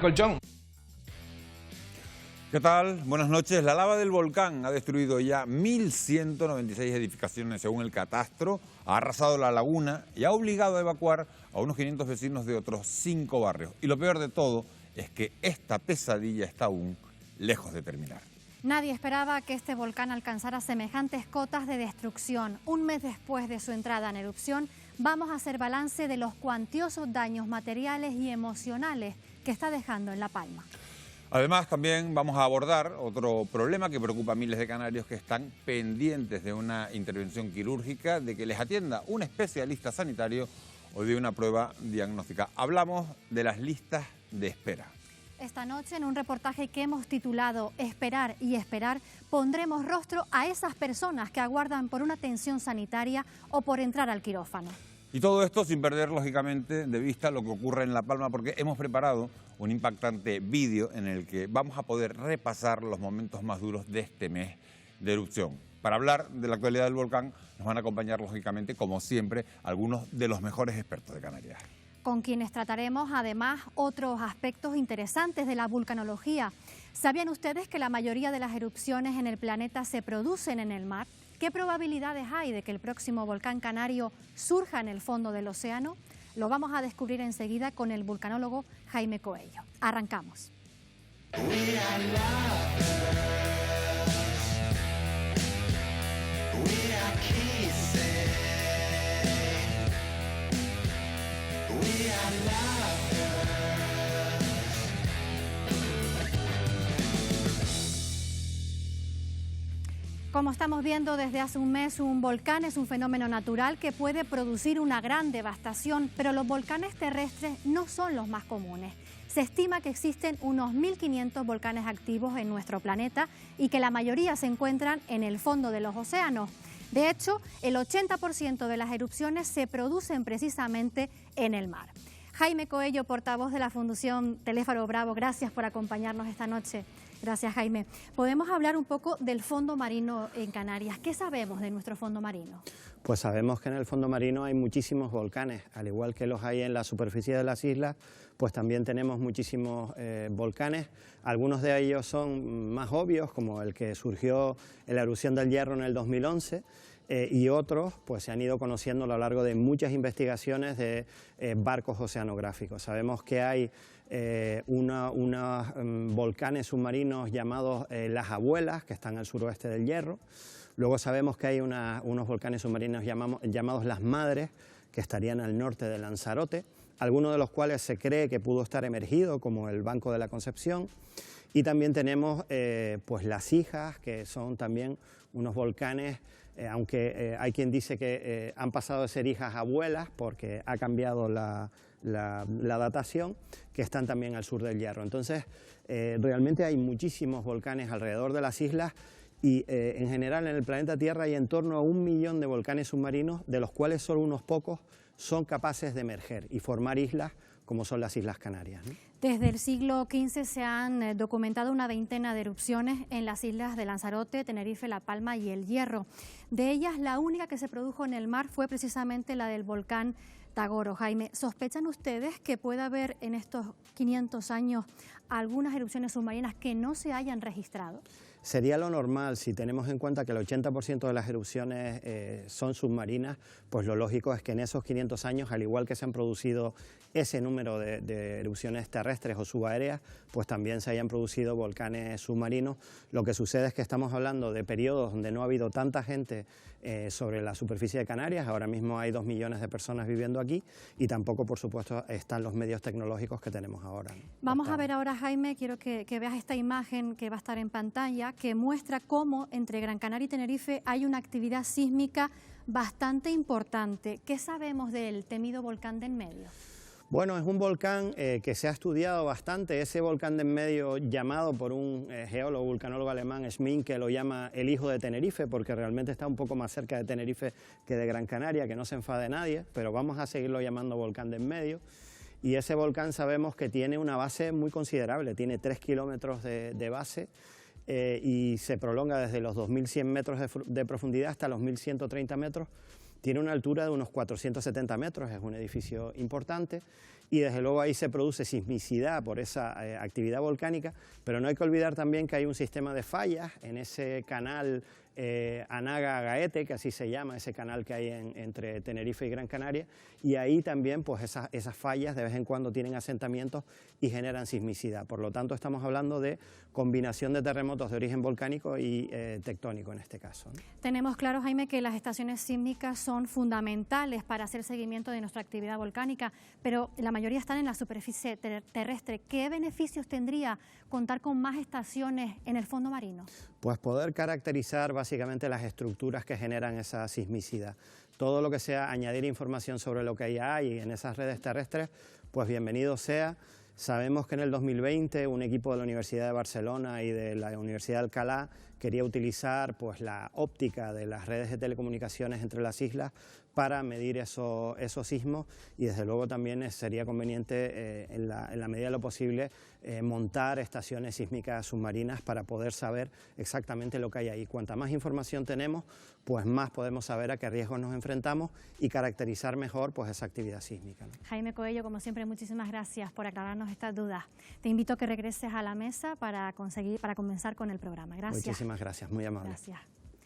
Colchón. ¿Qué tal? Buenas noches. La lava del volcán ha destruido ya 1.196 edificaciones según el catastro, ha arrasado la laguna y ha obligado a evacuar a unos 500 vecinos de otros 5 barrios. Y lo peor de todo es que esta pesadilla está aún lejos de terminar. Nadie esperaba que este volcán alcanzara semejantes cotas de destrucción. Un mes después de su entrada en erupción, vamos a hacer balance de los cuantiosos daños materiales y emocionales que está dejando en La Palma. Además, también vamos a abordar otro problema que preocupa a miles de canarios que están pendientes de una intervención quirúrgica, de que les atienda un especialista sanitario o de una prueba diagnóstica. Hablamos de las listas de espera. Esta noche, en un reportaje que hemos titulado Esperar y Esperar, pondremos rostro a esas personas que aguardan por una atención sanitaria o por entrar al quirófano. Y todo esto sin perder, lógicamente, de vista lo que ocurre en La Palma, porque hemos preparado un impactante vídeo en el que vamos a poder repasar los momentos más duros de este mes de erupción. Para hablar de la actualidad del volcán, nos van a acompañar, lógicamente, como siempre, algunos de los mejores expertos de Canarias. Con quienes trataremos, además, otros aspectos interesantes de la vulcanología. ¿Sabían ustedes que la mayoría de las erupciones en el planeta se producen en el mar? ¿Qué probabilidades hay de que el próximo volcán canario surja en el fondo del océano? Lo vamos a descubrir enseguida con el vulcanólogo Jaime Coello. Arrancamos. Como estamos viendo desde hace un mes, un volcán es un fenómeno natural que puede producir una gran devastación, pero los volcanes terrestres no son los más comunes. Se estima que existen unos 1.500 volcanes activos en nuestro planeta y que la mayoría se encuentran en el fondo de los océanos. De hecho, el 80% de las erupciones se producen precisamente en el mar. Jaime Coello, portavoz de la Fundación Teléfaro Bravo, gracias por acompañarnos esta noche. Gracias, Jaime. ¿Podemos hablar un poco del fondo marino en Canarias? ¿Qué sabemos de nuestro fondo marino? Pues sabemos que en el fondo marino hay muchísimos volcanes, al igual que los hay en la superficie de las islas, pues también tenemos muchísimos volcanes. Algunos de ellos son más obvios, como el que surgió en la erupción del Hierro en el 2011, y otros pues se han ido conociendo a lo largo de muchas investigaciones de barcos oceanográficos. Sabemos que hay unos volcanes submarinos llamados Las Abuelas, que están al suroeste del Hierro. Luego sabemos que hay unos volcanes submarinos llamados Las Madres, que estarían al norte de Lanzarote, algunos de los cuales se cree que pudo estar emergido, como el Banco de la Concepción. Y también tenemos pues Las Hijas, que son también unos volcanes, aunque hay quien dice que han pasado de ser hijas a abuelas, porque ha cambiado la datación, que están también al sur del Hierro. Entonces, realmente hay muchísimos volcanes alrededor de las islas y en general en el planeta Tierra hay en torno a 1 millón de volcanes submarinos, de los cuales solo unos pocos son capaces de emerger y formar islas, como son las Islas Canarias, ¿no? Desde el siglo XV se han documentado una veintena de erupciones en las islas de Lanzarote, Tenerife, La Palma y El Hierro. De ellas, la única que se produjo en el mar fue precisamente la del volcán Tagoro. Jaime, ¿sospechan ustedes que pueda haber en estos 500 años algunas erupciones submarinas que no se hayan registrado? Sería lo normal, si tenemos en cuenta que el 80% de las erupciones son submarinas, pues lo lógico es que en esos 500 años, al igual que se han producido ese número de erupciones terrestres o subaéreas, pues también se hayan producido volcanes submarinos. Lo que sucede es que estamos hablando de periodos donde no ha habido tanta gente sobre la superficie de Canarias. Ahora mismo hay 2 millones de personas viviendo aquí y tampoco, por supuesto, están los medios tecnológicos que tenemos ahora, ¿no? Vamos a ver ahora, Jaime, quiero que veas esta imagen que va a estar en pantalla, que muestra cómo entre Gran Canaria y Tenerife hay una actividad sísmica bastante importante. ¿Qué sabemos del temido volcán de en medio? Bueno, es un volcán que se ha estudiado bastante. Ese volcán de en medio, llamado por un geólogo, vulcanólogo alemán, Schmink, que lo llama el hijo de Tenerife, porque realmente está un poco más cerca de Tenerife que de Gran Canaria, que no se enfade nadie, pero vamos a seguirlo llamando volcán de en medio. Y ese volcán sabemos que tiene una base muy considerable, tiene 3 kilómetros de base, y se prolonga desde los 2.100 metros de profundidad hasta los 1.130 metros. Tiene una altura de unos 470 metros, es un edificio importante y desde luego ahí se produce sismicidad por esa actividad volcánica, pero no hay que olvidar también que hay un sistema de fallas en ese canal Anaga-Gaete, que así se llama, ese canal que hay entre Tenerife y Gran Canaria, y ahí también pues esas fallas de vez en cuando tienen asentamientos y generan sismicidad. Por lo tanto, estamos hablando de combinación de terremotos de origen volcánico y tectónico en este caso, ¿no? Tenemos claro, Jaime, que las estaciones sísmicas son fundamentales para hacer seguimiento de nuestra actividad volcánica, pero la mayoría están en la superficie terrestre. ¿Qué beneficios tendría contar con más estaciones en el fondo marino? Pues poder caracterizar básicamente las estructuras que generan esa sismicidad. Todo lo que sea añadir información sobre lo que ya hay en esas redes terrestres, pues bienvenido sea. Sabemos que en el 2020 un equipo de la Universidad de Barcelona y de la Universidad de Alcalá quería utilizar pues, la óptica de las redes de telecomunicaciones entre las islas para medir esos sismos, y desde luego también sería conveniente en la medida de lo posible montar estaciones sísmicas submarinas para poder saber exactamente lo que hay ahí. Cuanta más información tenemos, pues más podemos saber a qué riesgos nos enfrentamos y caracterizar mejor pues, esa actividad sísmica, ¿no? Jaime Coello, como siempre, muchísimas gracias por aclararnos estas dudas. Te invito a que regreses a la mesa para comenzar con el programa. Gracias. Muchísimas gracias, muy amable. Gracias.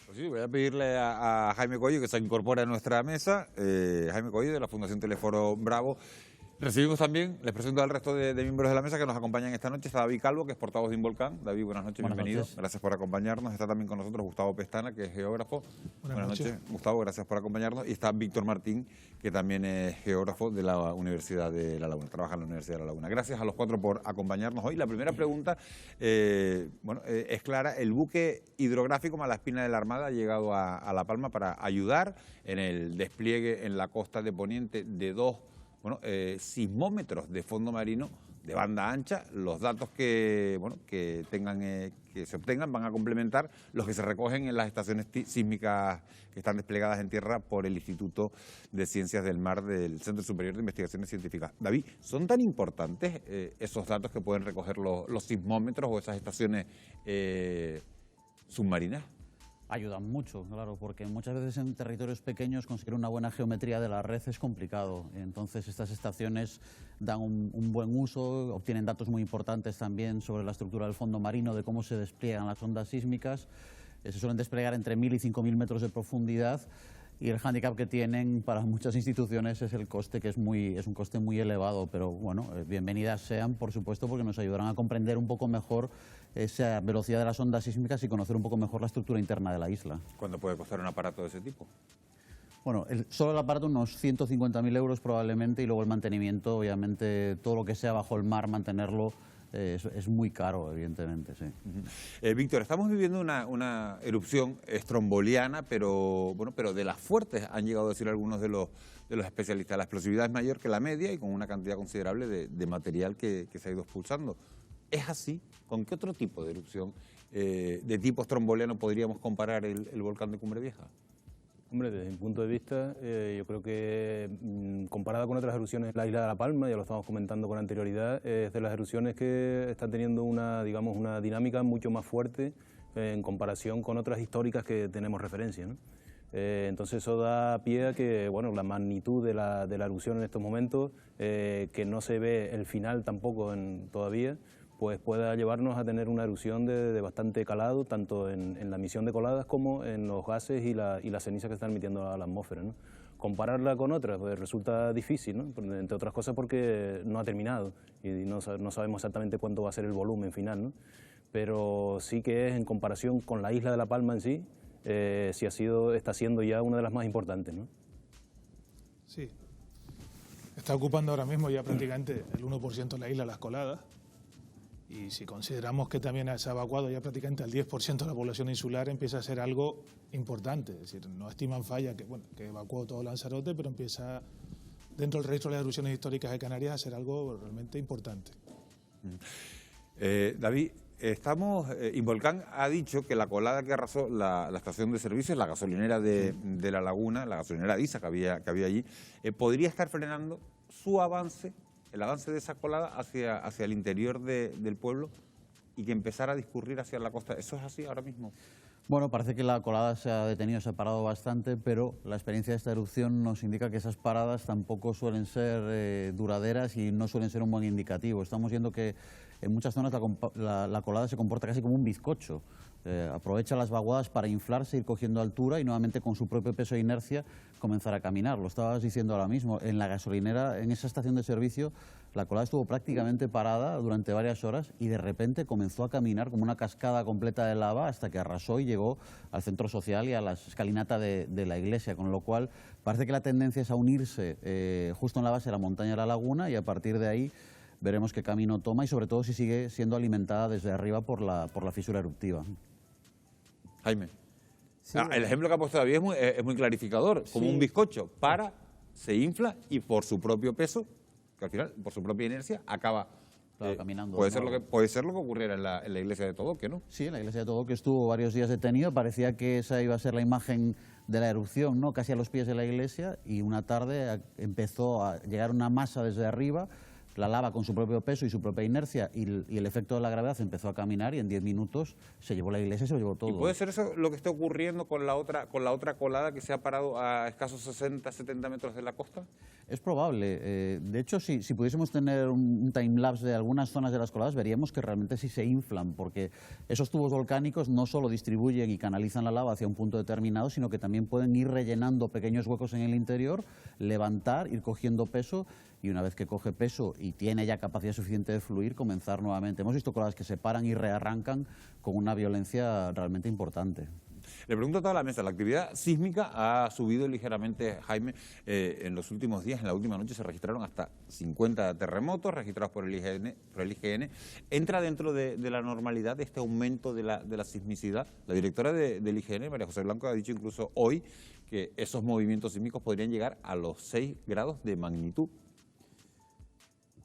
Pues sí, voy a pedirle a Jaime Coello que se incorpore a nuestra mesa. Jaime Coello, de la Fundación Teleforo Bravo. Recibimos también, les presento al resto de miembros de la mesa que nos acompañan esta noche. Está David Calvo, que es portavoz de Involcán. David, buenas noches, bienvenido. Gracias por acompañarnos. Está también con nosotros Gustavo Pestana, que es geógrafo. Buenas noches, Gustavo, gracias por acompañarnos. Y está Víctor Martín, que también es geógrafo de la Universidad de La Laguna, trabaja en la Universidad de La Laguna. Gracias a los cuatro por acompañarnos hoy. La primera pregunta, es clara. El buque hidrográfico Malaspina de la Armada ha llegado a La Palma para ayudar en el despliegue en la costa de Poniente de dos sismómetros de fondo marino de banda ancha. Los datos que se obtengan van a complementar los que se recogen en las estaciones sísmicas que están desplegadas en tierra por el Instituto de Ciencias del Mar del Centro Superior de Investigaciones Científicas. David, ¿son tan importantes esos datos que pueden recoger los sismómetros o esas estaciones submarinas? Ayudan mucho, claro, porque muchas veces en territorios pequeños conseguir una buena geometría de la red es complicado. Entonces estas estaciones dan un buen uso, obtienen datos muy importantes también sobre la estructura del fondo marino, de cómo se despliegan las ondas sísmicas. Se suelen desplegar entre 1.000 y 5.000 metros de profundidad, y el hándicap que tienen para muchas instituciones es el coste, que es un coste muy elevado, pero bueno, bienvenidas sean, por supuesto, porque nos ayudarán a comprender un poco mejor esa velocidad de las ondas sísmicas y conocer un poco mejor la estructura interna de la isla. ¿Cuánto puede costar un aparato de ese tipo? Bueno, solo el aparato unos 150.000 euros probablemente, y luego el mantenimiento, obviamente, todo lo que sea bajo el mar, mantenerlo es muy caro, evidentemente, sí. Víctor, estamos viviendo una erupción estromboliana, pero de las fuertes, han llegado a decir algunos de los especialistas. La explosividad es mayor que la media y con una cantidad considerable de material que se ha ido expulsando. ¿Es así? ¿Con qué otro tipo de erupción de tipo estromboliano podríamos comparar el volcán de Cumbre Vieja? Hombre, desde mi punto de vista, yo creo que comparada con otras erupciones en la isla de La Palma, ya lo estamos comentando con anterioridad, es de las erupciones que están teniendo una dinámica mucho más fuerte en comparación con otras históricas que tenemos referencia, ¿no? Entonces eso da pie a que la magnitud de la erupción en estos momentos, que no se ve el final tampoco todavía, pues pueda llevarnos a tener una erupción de bastante calado, tanto en la emisión de coladas como en los gases y las cenizas que están emitiendo a la atmósfera, ¿no? Compararla con otras pues resulta difícil, ¿no? Entre otras cosas porque no ha terminado y no sabemos exactamente cuánto va a ser el volumen final, ¿no? Pero sí que es, en comparación con la isla de La Palma en sí, está siendo ya una de las más importantes, ¿no? Sí. Está ocupando ahora mismo ya prácticamente el 1% de la isla, las coladas. Y si consideramos que también se ha evacuado ya prácticamente al 10% de la población insular, empieza a ser algo importante. Es decir, no estiman falla que evacuó todo Lanzarote, pero empieza dentro del registro de las erupciones históricas de Canarias a ser algo realmente importante. David, Involcán ha dicho que la colada que arrasó la estación de servicios, la gasolinera de La Laguna, la gasolinera DISA que había allí, podría estar frenando el avance de esa colada hacia el interior del pueblo y que empezara a discurrir hacia la costa. ¿Eso es así ahora mismo? Bueno, parece que la colada se ha detenido, se ha parado bastante, pero la experiencia de esta erupción nos indica que esas paradas tampoco suelen ser duraderas y no suelen ser un buen indicativo. Estamos viendo que en muchas zonas la colada se comporta casi como un bizcocho. Aprovecha las vaguadas para inflarse, ir cogiendo altura y nuevamente con su propio peso e inercia comenzar a caminar. Lo estabas diciendo ahora mismo, en la gasolinera, en esa estación de servicio, la colada estuvo prácticamente parada durante varias horas y de repente comenzó a caminar como una cascada completa de lava hasta que arrasó y llegó al centro social y a la escalinata de la iglesia, con lo cual parece que la tendencia es a unirse justo en la base de la montaña de la laguna y a partir de ahí veremos qué camino toma y sobre todo si sigue siendo alimentada desde arriba por la fisura eruptiva. Jaime. Sí, El ejemplo que ha puesto David es muy clarificador. Como un bizcocho, se infla y por su propio peso, que al final, por su propia inercia, acaba caminando. Puede ser lo que ocurriera en la iglesia de Todoque, ¿no? Sí, en la iglesia de Todoque estuvo varios días detenido. Parecía que esa iba a ser la imagen de la erupción, ¿no? Casi a los pies de la iglesia, y una tarde empezó a llegar una masa desde arriba, la lava con su propio peso y su propia inercia y el efecto de la gravedad empezó a caminar y en 10 minutos se llevó la iglesia y se lo llevó todo. ¿Y puede ser eso lo que está ocurriendo con la otra colada que se ha parado a escasos 60, 70 metros de la costa? Es probable. De hecho, si pudiésemos tener un timelapse de algunas zonas de las coladas, veríamos que realmente sí se inflan, porque esos tubos volcánicos no solo distribuyen y canalizan la lava hacia un punto determinado, sino que también pueden ir rellenando pequeños huecos en el interior, levantar, ir cogiendo peso, y una vez que coge peso y tiene ya capacidad suficiente de fluir, comenzar nuevamente. Hemos visto coladas que se paran y rearrancan con una violencia realmente importante. Le pregunto a toda la mesa, la actividad sísmica ha subido ligeramente, Jaime, en los últimos días. En la última noche se registraron hasta 50 terremotos registrados por el IGN. ¿Entra dentro de la normalidad este aumento de la sismicidad? La directora del IGN, María José Blanco, ha dicho incluso hoy que esos movimientos sísmicos podrían llegar a los 6 grados de magnitud.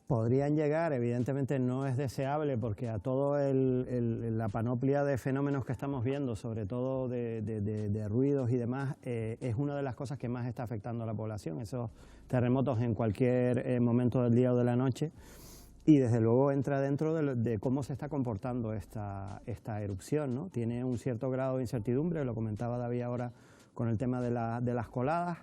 Podrían llegar, evidentemente no es deseable porque a todo la panoplia de fenómenos que estamos viendo, sobre todo de ruidos y demás, es una de las cosas que más está afectando a la población, esos terremotos en cualquier momento del día o de la noche, y desde luego entra dentro de cómo se está comportando esta erupción, ¿no? Tiene un cierto grado de incertidumbre, lo comentaba David ahora con el tema de las coladas.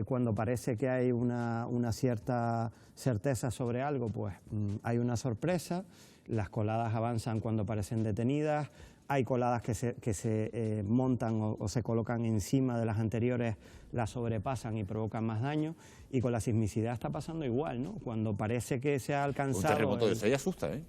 Cuando parece que hay una cierta certeza sobre algo, pues hay una sorpresa, las coladas avanzan cuando parecen detenidas, hay coladas que se montan o se colocan encima de las anteriores, las sobrepasan y provocan más daño, y con la sismicidad está pasando igual, ¿no? Cuando parece que se ha alcanzado... Un terremoto de 6 asusta, ¿eh?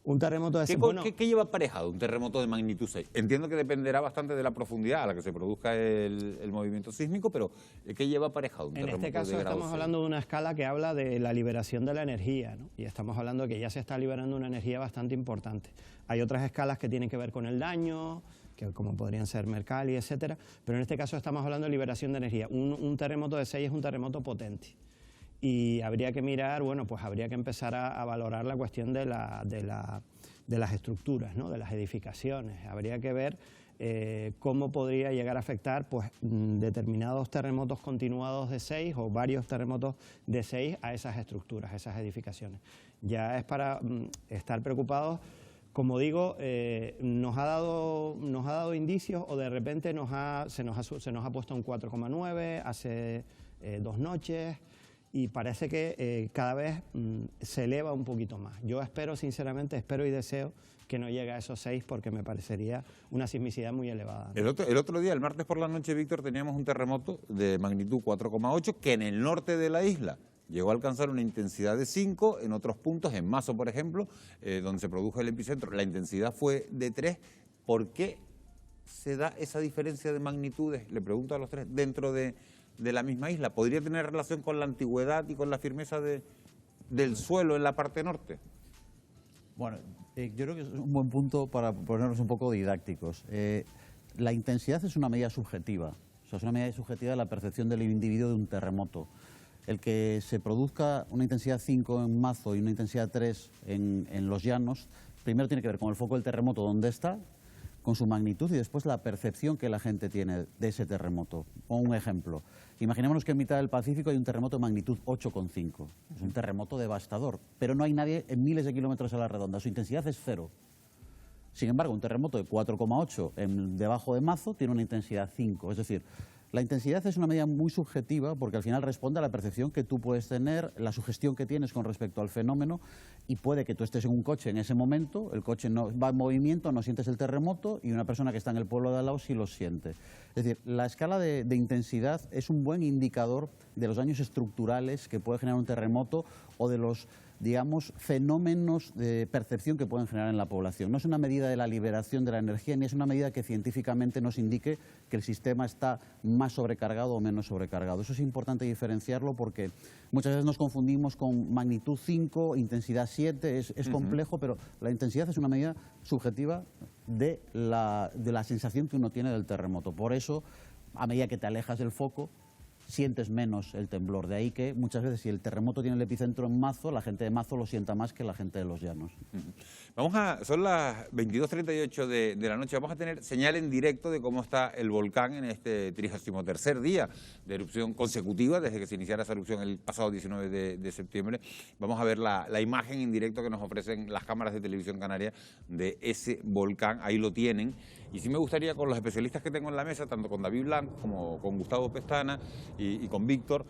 Un terremoto de 6... ¿Qué lleva aparejado un terremoto de magnitud 6? Entiendo que dependerá bastante de la profundidad a la que se produzca el movimiento sísmico, pero ¿qué lleva aparejado un terremoto de grado 6? En este caso estamos hablando de una escala que habla de la liberación de la energía, ¿no? Y estamos hablando de que ya se está liberando una energía bastante importante. Hay otras escalas que tienen que ver con el daño, que como podrían ser Mercalli, etcétera, pero en este caso estamos hablando de liberación de energía. Un terremoto de 6 es un terremoto potente. Y habría que mirar, bueno, pues habría que empezar a valorar la cuestión de las estructuras, ¿no? De las edificaciones. Habría que ver cómo podría llegar a afectar pues, determinados terremotos continuados de 6 o varios terremotos de 6 a esas estructuras, a esas edificaciones. Ya es para estar preocupados. Como digo, nos ha dado indicios o de repente se nos ha puesto un 4,9 hace 2 noches. Y parece que cada vez se eleva un poquito más. Yo sinceramente espero y deseo que no llegue a esos 6 porque me parecería una sismicidad muy elevada, ¿no? El otro día, el martes por la noche, Víctor, teníamos un terremoto de magnitud 4,8 que en el norte de la isla llegó a alcanzar una intensidad de 5, en otros puntos, en Mazo, por ejemplo, donde se produjo el epicentro, la intensidad fue de 3. ¿Por qué se da esa diferencia de magnitudes? Le pregunto a los tres, dentro de la misma isla. ¿Podría tener relación con la antigüedad y con la firmeza del suelo en la parte norte? Bueno, yo creo que es un buen punto para ponernos un poco didácticos. La intensidad es una medida subjetiva, o sea, es una medida subjetiva de la percepción del individuo de un terremoto. El que se produzca una intensidad 5 en Mazo y una intensidad 3 en los llanos, primero tiene que ver con el foco del terremoto, dónde está, con su magnitud y después la percepción que la gente tiene de ese terremoto. Pongo un ejemplo. Imaginémonos que en mitad del Pacífico hay un terremoto de magnitud 8,5. Es un terremoto devastador, pero no hay nadie en miles de kilómetros a la redonda. Su intensidad es 0. Sin embargo, un terremoto de 4,8 debajo de Mazo tiene una intensidad 5, es decir, la intensidad es una medida muy subjetiva porque al final responde a la percepción que tú puedes tener, la sugestión que tienes con respecto al fenómeno, y puede que tú estés en un coche en ese momento, el coche no va en movimiento, no sientes el terremoto, y una persona que está en el pueblo de al lado sí lo siente. Es decir, la escala de intensidad es un buen indicador de los daños estructurales que puede generar un terremoto o de los, digamos, fenómenos de percepción que pueden generar en la población. No es una medida de la liberación de la energía, ni es una medida que científicamente nos indique que el sistema está más sobrecargado o menos sobrecargado. Eso es importante diferenciarlo porque muchas veces nos confundimos con magnitud 5, intensidad 7, es complejo, pero la intensidad es una medida subjetiva de la sensación que uno tiene del terremoto. Por eso, a medida que te alejas del foco, sientes menos el temblor. De ahí que muchas veces si el terremoto tiene el epicentro en Mazo, la gente de Mazo lo sienta más que la gente de los llanos. Son las 22:38 de la noche, vamos a tener señal en directo de cómo está el volcán en este 33º día de erupción consecutiva, desde que se iniciara esa erupción el pasado 19 de septiembre. Vamos a ver la imagen en directo que nos ofrecen las cámaras de Televisión Canaria de ese volcán, ahí lo tienen. Y sí me gustaría, con los especialistas que tengo en la mesa, tanto con David Blanco como con Gustavo Pestana y con Víctor,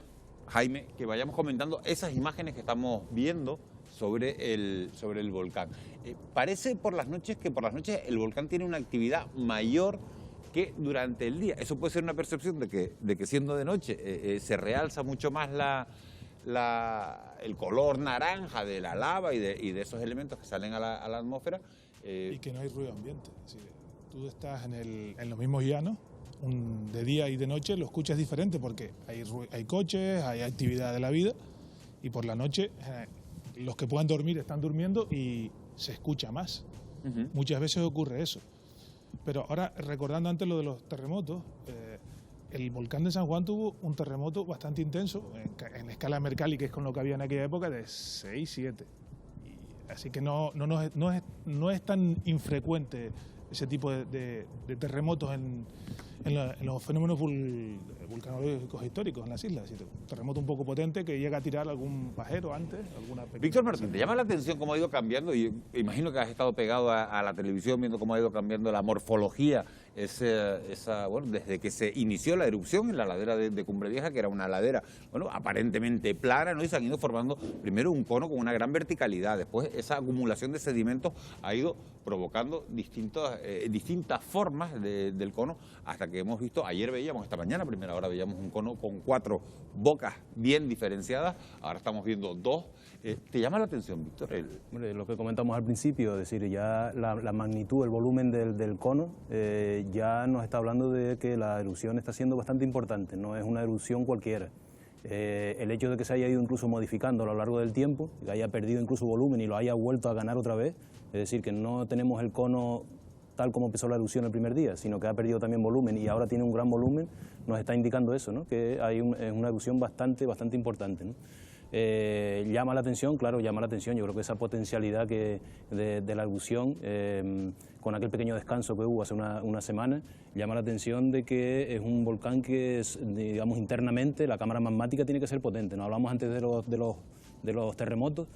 Jaime, que vayamos comentando esas imágenes que estamos viendo sobre el volcán. Parece por las noches que por las noches el volcán tiene una actividad mayor que durante el día. Eso puede ser una percepción de que siendo de noche se realza mucho más el color naranja de la lava y de esos elementos que salen a la atmósfera. Y que no hay ruido ambiente. Es decir, tú estás en los mismos llanos, de día y de noche lo escuchas diferente porque hay coches, hay actividad de la vida, y por la noche los que puedan dormir están durmiendo y se escucha más. Muchas veces ocurre eso. Pero ahora, recordando antes lo de los terremotos, el volcán de San Juan tuvo un terremoto bastante intenso, en escala Mercalli, que es con lo que había en aquella época, de 6, 7. Así que no es tan infrecuente ese tipo de terremotos en los fenómenos vulcanológicos históricos en las islas. Es decir, un terremoto un poco potente que llega a tirar algún pajero antes, alguna pequeña... Víctor Martín, ¿te llama la atención cómo ha ido cambiando? Y imagino que has estado pegado a la televisión viendo cómo ha ido cambiando la morfología, desde que se inició la erupción en la ladera de Cumbre Vieja, que era una ladera, aparentemente plana, ¿no? Y se han ido formando primero un cono con una gran verticalidad. Después esa acumulación de sedimentos ha ido provocando distintas formas del cono, hasta que hemos visto, ayer veíamos, esta mañana a primera hora veíamos un cono con 4 bocas bien diferenciadas, ahora estamos viendo 2. ¿Te llama la atención, Víctor? Hombre, lo que comentamos al principio, es decir, ya la magnitud, el volumen del cono, ya nos está hablando de que la erupción está siendo bastante importante, no es una erupción cualquiera. El hecho de que se haya ido incluso modificando a lo largo del tiempo, que haya perdido incluso volumen y lo haya vuelto a ganar otra vez, es decir, que no tenemos el cono tal como empezó la erupción el primer día, sino que ha perdido también volumen y ahora tiene un gran volumen, nos está indicando eso, ¿no? Que es una erupción bastante importante, ¿no? Llama la atención, claro, llama la atención. Yo creo que esa potencialidad de la erupción, con aquel pequeño descanso que hubo hace una semana, llama la atención de que es un volcán que, digamos, internamente la cámara magmática tiene que ser potente. No hablamos antes de los terremotos.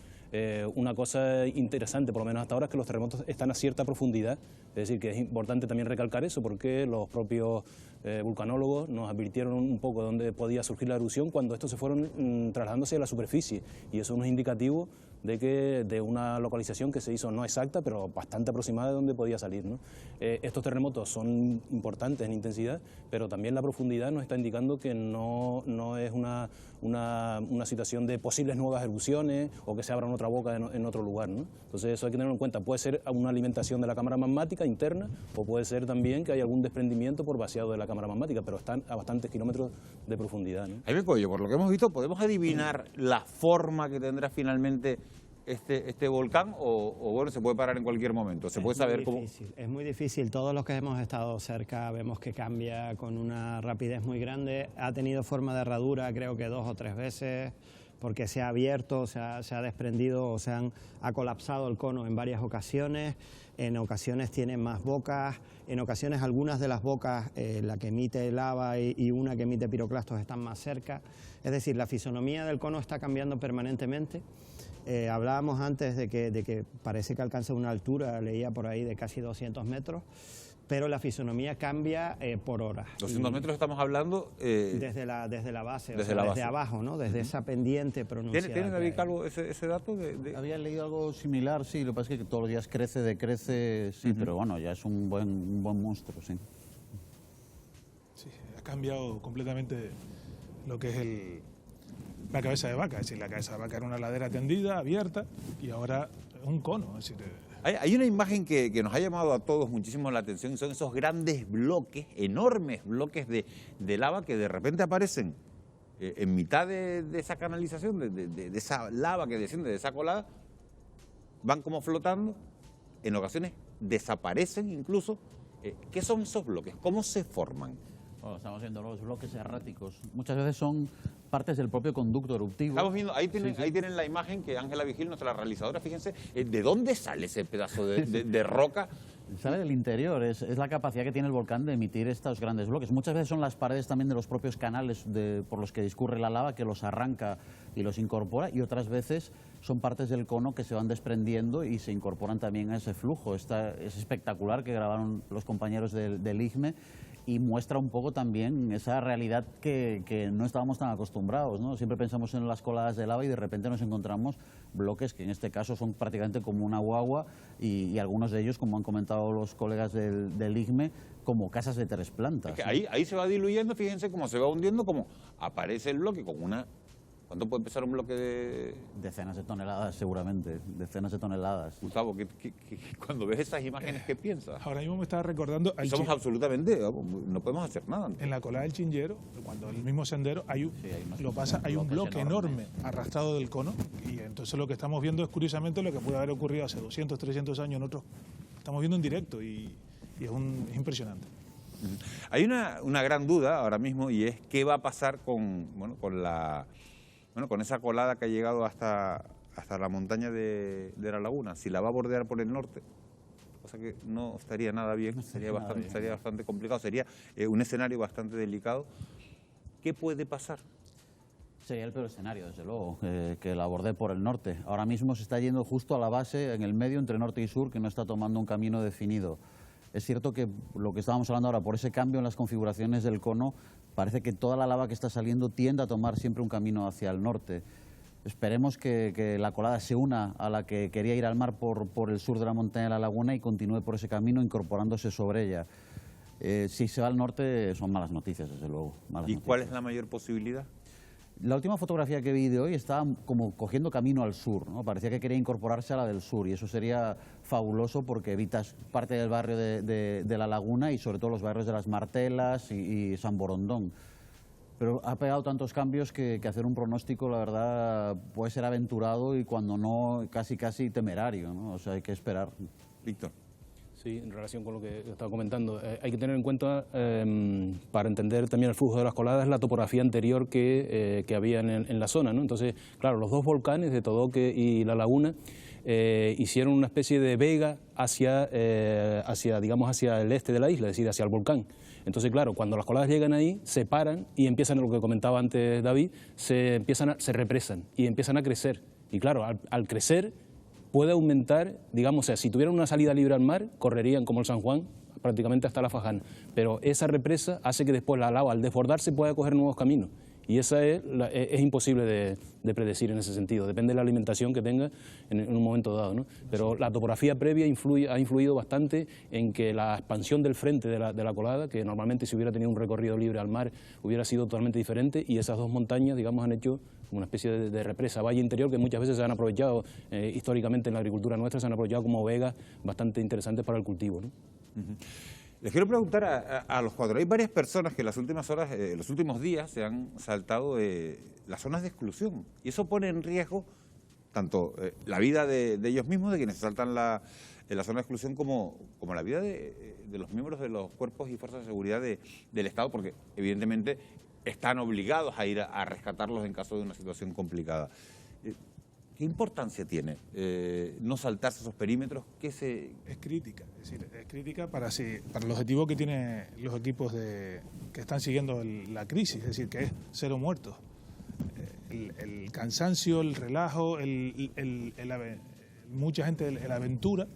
Una cosa interesante, por lo menos hasta ahora, es que los terremotos están a cierta profundidad, es decir, que es importante también recalcar eso, porque los propios vulcanólogos nos advirtieron un poco de dónde podía surgir la erupción cuando estos se fueron trasladándose a la superficie, y eso es un indicativo de una localización que se hizo no exacta, pero bastante aproximada de dónde podía salir, ¿no? Estos terremotos son importantes en intensidad, pero también la profundidad nos está indicando que no es una situación de posibles nuevas erupciones o que se abran otra boca en otro lugar, ¿no? Entonces eso hay que tenerlo en cuenta. Puede ser una alimentación de la cámara magmática interna o puede ser también que hay algún desprendimiento por vaciado de la cámara magmática, pero están a bastantes kilómetros de profundidad, ¿no? Jaime Coello, por lo que hemos visto, ¿podemos adivinar la forma que tendrá finalmente este volcán o bueno, se puede parar en cualquier momento? ¿Se puede saber cómo? Es muy difícil. Todos los que hemos estado cerca vemos que cambia con una rapidez muy grande. Ha tenido forma de herradura creo que 2 o 3 veces, porque se ha abierto, se ha desprendido o ha colapsado el cono en varias ocasiones. En ocasiones tiene más bocas, en ocasiones algunas de las bocas, la que emite lava y una que emite piroclastos, están más cerca. Es decir, la fisonomía del cono está cambiando permanentemente. Hablábamos antes de que parece que alcanza una altura, leía por ahí, de casi 200 metros, pero la fisonomía cambia por horas. 200 metros estamos hablando... desde la base, desde abajo, ¿no? Desde esa pendiente pronunciada. ¿Tiene David Calvo ese dato? Había leído algo similar, sí, lo que pasa es que todos los días decrece, sí, pero bueno, ya es un buen monstruo, sí. Sí, ha cambiado completamente lo que es la cabeza de vaca. Es decir, la cabeza de vaca era una ladera tendida, abierta, y ahora es un cono. Es decir, hay una imagen que nos ha llamado a todos muchísimo la atención, y son esos grandes bloques, enormes bloques de lava que de repente aparecen en mitad de esa canalización, de esa lava que desciende de esa colada, van como flotando, en ocasiones desaparecen incluso. ¿Qué son esos bloques? ¿Cómo se forman? Bueno, estamos viendo los bloques erráticos. Muchas veces son partes del propio conducto eruptivo. Estamos viendo, ahí tienen la imagen que Ángela Vigil, nuestra realizadora, fíjense, ¿de dónde sale ese pedazo de roca? Sale del interior, es la capacidad que tiene el volcán de emitir estos grandes bloques. Muchas veces son las paredes también de los propios canales por los que discurre la lava que los arranca y los incorpora, y otras veces son partes del cono que se van desprendiendo y se incorporan también a ese flujo. Es espectacular, que grabaron los compañeros del IGME, y muestra un poco también esa realidad que no estábamos tan acostumbrados, ¿no? Siempre pensamos en las coladas de lava y de repente nos encontramos bloques que en este caso son prácticamente como una guagua, y algunos de ellos, como han comentado los colegas del IGME, como casas de 3 plantas. Es que ahí se va diluyendo, fíjense cómo se va hundiendo, como aparece el bloque con una... ¿Cuánto puede pesar un bloque de...? Decenas de toneladas, seguramente, decenas de toneladas. Gustavo, cuando ves esas imágenes, ¿qué piensas? ahora mismo me estaba recordando... Somos absolutamente... no podemos hacer nada. En la colada del Chinllero, cuando el mismo sendero, hay un bloque enorme arrastrado del cono, y entonces lo que estamos viendo es, curiosamente, lo que puede haber ocurrido hace 200, 300 años en otros. Estamos viendo en directo y es impresionante. Hay una gran duda ahora mismo, y es qué va a pasar con esa colada que ha llegado hasta la montaña de la laguna. Si la va a bordear por el norte, cosa que no estaría nada bien, sería bastante complicado, sería un escenario bastante delicado. ¿Qué puede pasar? Sería el peor escenario, desde luego, que la bordee por el norte. Ahora mismo se está yendo justo a la base, en el medio, entre norte y sur, que no está tomando un camino definido. Es cierto que lo que estábamos hablando ahora, por ese cambio en las configuraciones del cono, parece que toda la lava que está saliendo tiende a tomar siempre un camino hacia el norte. Esperemos que la colada se una a la que quería ir al mar por el sur de la montaña de la laguna y continúe por ese camino, incorporándose sobre ella. Si se va al norte, son malas noticias, desde luego. ¿Y cuál es la mayor posibilidad? La última fotografía que vi de hoy estaba como cogiendo camino al sur, ¿no? Parecía que quería incorporarse a la del sur, y eso sería fabuloso porque evitas parte del barrio de la laguna y sobre todo los barrios de Las Martelas y San Borondón. Pero ha pegado tantos cambios que hacer un pronóstico, la verdad, puede ser aventurado y cuando no, casi temerario, ¿no? O sea, hay que esperar. Víctor. Sí, en relación con lo que estaba comentando, hay que tener en cuenta, para entender también el flujo de las coladas, la topografía anterior que había en la zona, ¿no? Entonces, claro, los dos volcanes de Todoque y La Laguna hicieron una especie de vega hacia el este de la isla, es decir, hacia el volcán. Entonces, claro, cuando las coladas llegan ahí, se paran y empiezan, lo que comentaba antes David, se represan y empiezan a crecer. Y claro, al crecer puede aumentar, digamos, o sea, si tuvieran una salida libre al mar, correrían como el San Juan prácticamente hasta la Fajana. Pero esa represa hace que después la lava, al desbordarse, pueda coger nuevos caminos. Y esa es imposible de predecir en ese sentido. Depende de la alimentación que tenga en un momento dado, ¿no? Pero la topografía previa ha influido bastante en que la expansión del frente de la colada, que normalmente si hubiera tenido un recorrido libre al mar hubiera sido totalmente diferente, y esas dos montañas, digamos, han hecho una especie de represa, valle interior, que muchas veces se han aprovechado históricamente en la agricultura nuestra, se han aprovechado como vegas bastante interesantes para el cultivo, ¿no? Uh-huh. Les quiero preguntar a los cuatro. Hay varias personas que en las últimas horas, los últimos días, se han saltado las zonas de exclusión. Y eso pone en riesgo tanto la vida de ellos mismos, de quienes se saltan la zona de exclusión, como la vida de los miembros de los cuerpos y fuerzas de seguridad del Estado, porque evidentemente están obligados a ir a rescatarlos en caso de una situación complicada. ¿Qué importancia tiene no saltarse esos perímetros? Es crítica, es decir, es crítica para el objetivo que tienen los equipos que están siguiendo la crisis, es decir, que es 0 muertos. el cansancio, el relajo, mucha gente, la aventura,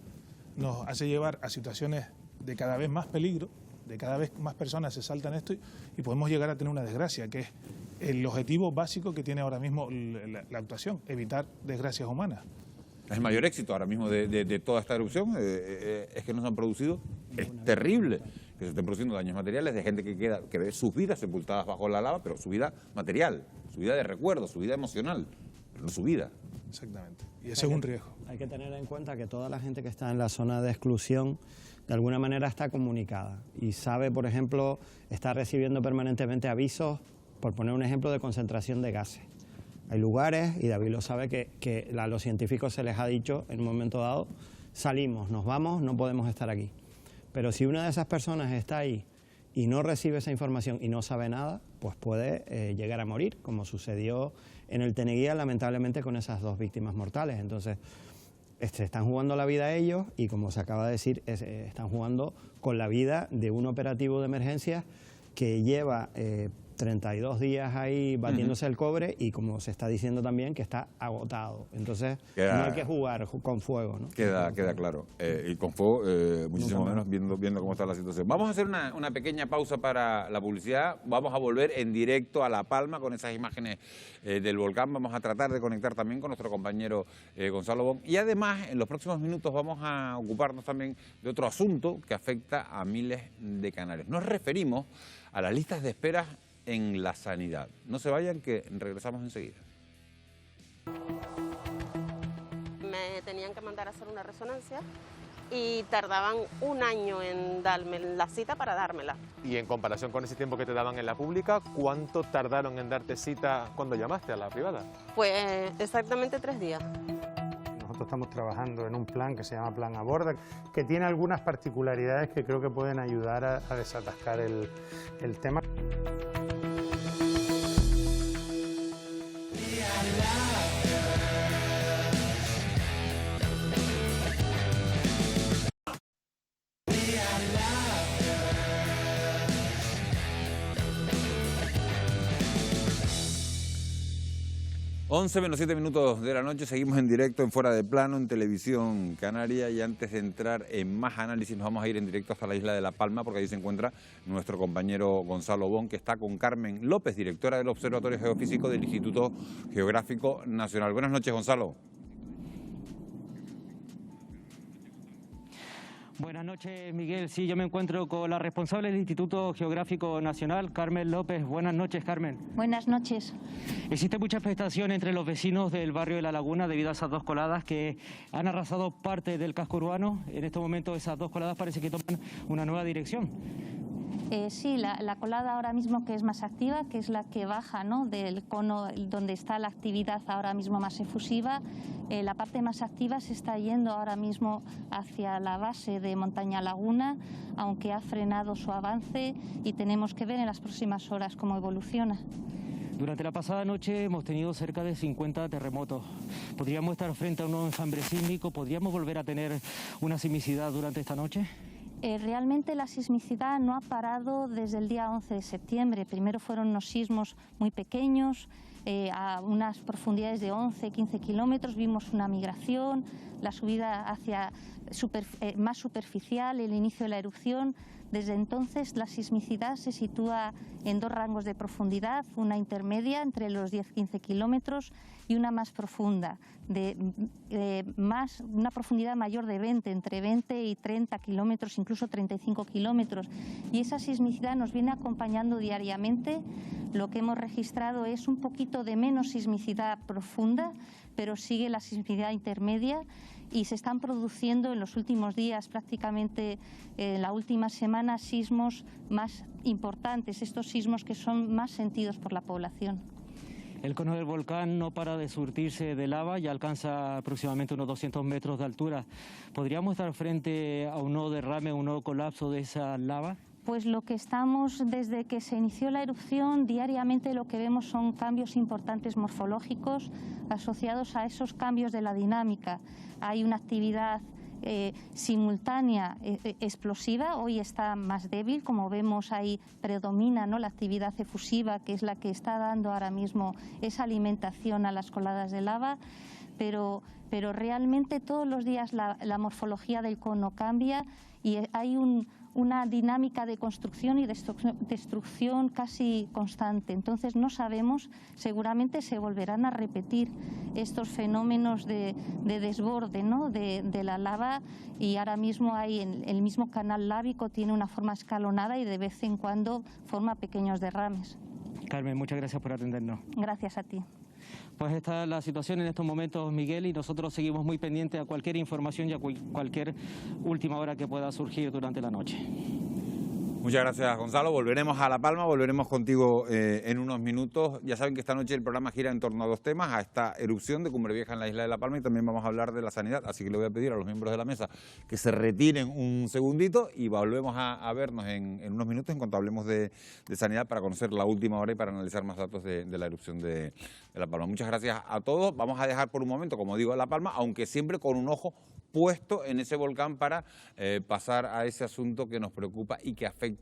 nos hace llevar a situaciones de cada vez más peligro, de cada vez más personas se saltan esto y podemos llegar a tener una desgracia, que es el objetivo básico que tiene ahora mismo la actuación, evitar desgracias humanas. El mayor éxito ahora mismo de toda esta erupción es que no se han producido, es terrible que se estén produciendo daños materiales de gente que ve sus vidas sepultadas bajo la lava, pero su vida material, su vida de recuerdo, su vida emocional, pero no su vida. Exactamente, y ese es un riesgo. Hay que tener en cuenta que toda la gente que está en la zona de exclusión de alguna manera está comunicada y sabe, por ejemplo, está recibiendo permanentemente avisos, por poner un ejemplo, de concentración de gases. Hay lugares, y David lo sabe, que a los científicos se les ha dicho en un momento dado, salimos, nos vamos, no podemos estar aquí. Pero si una de esas personas está ahí y no recibe esa información y no sabe nada, pues puede llegar a morir, como sucedió en el Teneguía, lamentablemente, con esas 2 víctimas mortales. Entonces, están jugando la vida ellos y, como se acaba de decir, están jugando con la vida de un operativo de emergencias que lleva 32 días ahí batiéndose el cobre y, como se está diciendo también, que está agotado. Entonces, no hay que jugar con fuego, ¿no? Queda claro. Y con fuego, muchísimo menos, viendo cómo está la situación. Vamos a hacer una pequeña pausa para la publicidad. Vamos a volver en directo a La Palma con esas imágenes del volcán. Vamos a tratar de conectar también con nuestro compañero Gonzalo Bon. Y además, en los próximos minutos vamos a ocuparnos también de otro asunto que afecta a miles de canarios. Nos referimos a las listas de espera en la sanidad. No se vayan, que regresamos enseguida. Me tenían que mandar a hacer una resonancia y tardaban 1 año en darme la cita para dármela. Y en comparación con ese tiempo que te daban en la pública, ¿cuánto tardaron en darte cita cuando llamaste a la privada? Pues exactamente 3 días. Nosotros estamos trabajando en un plan que se llama Plan Aborda, que tiene algunas particularidades que creo que pueden ayudar a desatascar el tema. 11 menos 7 minutos de la noche, seguimos en directo en Fuera de Plano, en Televisión Canaria, y antes de entrar en más análisis nos vamos a ir en directo hasta la isla de La Palma, porque ahí se encuentra nuestro compañero Gonzalo Bon, que está con Carmen López, directora del Observatorio Geofísico del Instituto Geográfico Nacional. Buenas noches, Gonzalo. Buenas noches, Miguel. Sí, yo me encuentro con la responsable del Instituto Geográfico Nacional, Carmen López. Buenas noches, Carmen. Buenas noches. Existe mucha expectación entre los vecinos del barrio de La Laguna debido a esas 2 coladas que han arrasado parte del casco urbano. En este momento esas 2 coladas parece que toman una nueva dirección. Sí, la colada ahora mismo que es más activa, que es la que baja, ¿no?, del cono donde está la actividad ahora mismo más efusiva, la parte más activa se está yendo ahora mismo hacia la base de Montaña Laguna, aunque ha frenado su avance y tenemos que ver en las próximas horas cómo evoluciona. Durante la pasada noche hemos tenido cerca de 50 terremotos. ¿Podríamos estar frente a un nuevo enjambre sísmico? ¿Podríamos volver a tener una sismicidad durante esta noche? Realmente la sismicidad no ha parado desde el día 11 de septiembre. Primero fueron unos sismos muy pequeños, a unas profundidades de 11-15 kilómetros. Vimos una migración, la subida hacia más superficial, el inicio de la erupción. Desde entonces la sismicidad se sitúa en 2 rangos de profundidad, una intermedia entre los 10-15 kilómetros y una más profunda, una profundidad mayor de 20, entre 20 y 30 kilómetros, incluso 35 kilómetros. Y esa sismicidad nos viene acompañando diariamente. Lo que hemos registrado es un poquito de menos sismicidad profunda, pero sigue la sismicidad intermedia. Y se están produciendo en los últimos días, prácticamente en la última semana, sismos más importantes, estos sismos que son más sentidos por la población. El cono del volcán no para de surtirse de lava y alcanza aproximadamente unos 200 metros de altura. ¿Podríamos estar frente a un nuevo derrame, un nuevo colapso de esa lava? Pues lo que estamos, desde que se inició la erupción, diariamente lo que vemos son cambios importantes morfológicos asociados a esos cambios de la dinámica. Hay una actividad simultánea explosiva. Hoy está más débil, como vemos ahí predomina, ¿no?, la actividad efusiva, que es la que está dando ahora mismo esa alimentación a las coladas de lava, pero realmente todos los días la morfología del cono cambia y hay una dinámica de construcción y destrucción casi constante. Entonces no sabemos, seguramente se volverán a repetir estos fenómenos de desborde, ¿no?, de la lava, y ahora mismo hay el mismo canal lábico tiene una forma escalonada y de vez en cuando forma pequeños derrames. Carmen, muchas gracias por atendernos. Gracias a ti. Pues esta es la situación en estos momentos, Miguel, y nosotros seguimos muy pendientes a cualquier información y a cualquier última hora que pueda surgir durante la noche. Muchas gracias, Gonzalo. Volveremos a La Palma, volveremos contigo en unos minutos. Ya saben que esta noche el programa gira en torno a dos temas, a esta erupción de Cumbre Vieja en la isla de La Palma, y también vamos a hablar de la sanidad. Así que le voy a pedir a los miembros de la mesa que se retiren un segundito y volvemos a vernos en unos minutos en cuanto hablemos de sanidad, para conocer la última hora y para analizar más datos de la erupción de La Palma. Muchas gracias a todos. Vamos a dejar por un momento, como digo, a La Palma, aunque siempre con un ojo puesto en ese volcán para pasar a ese asunto que nos preocupa y que afecta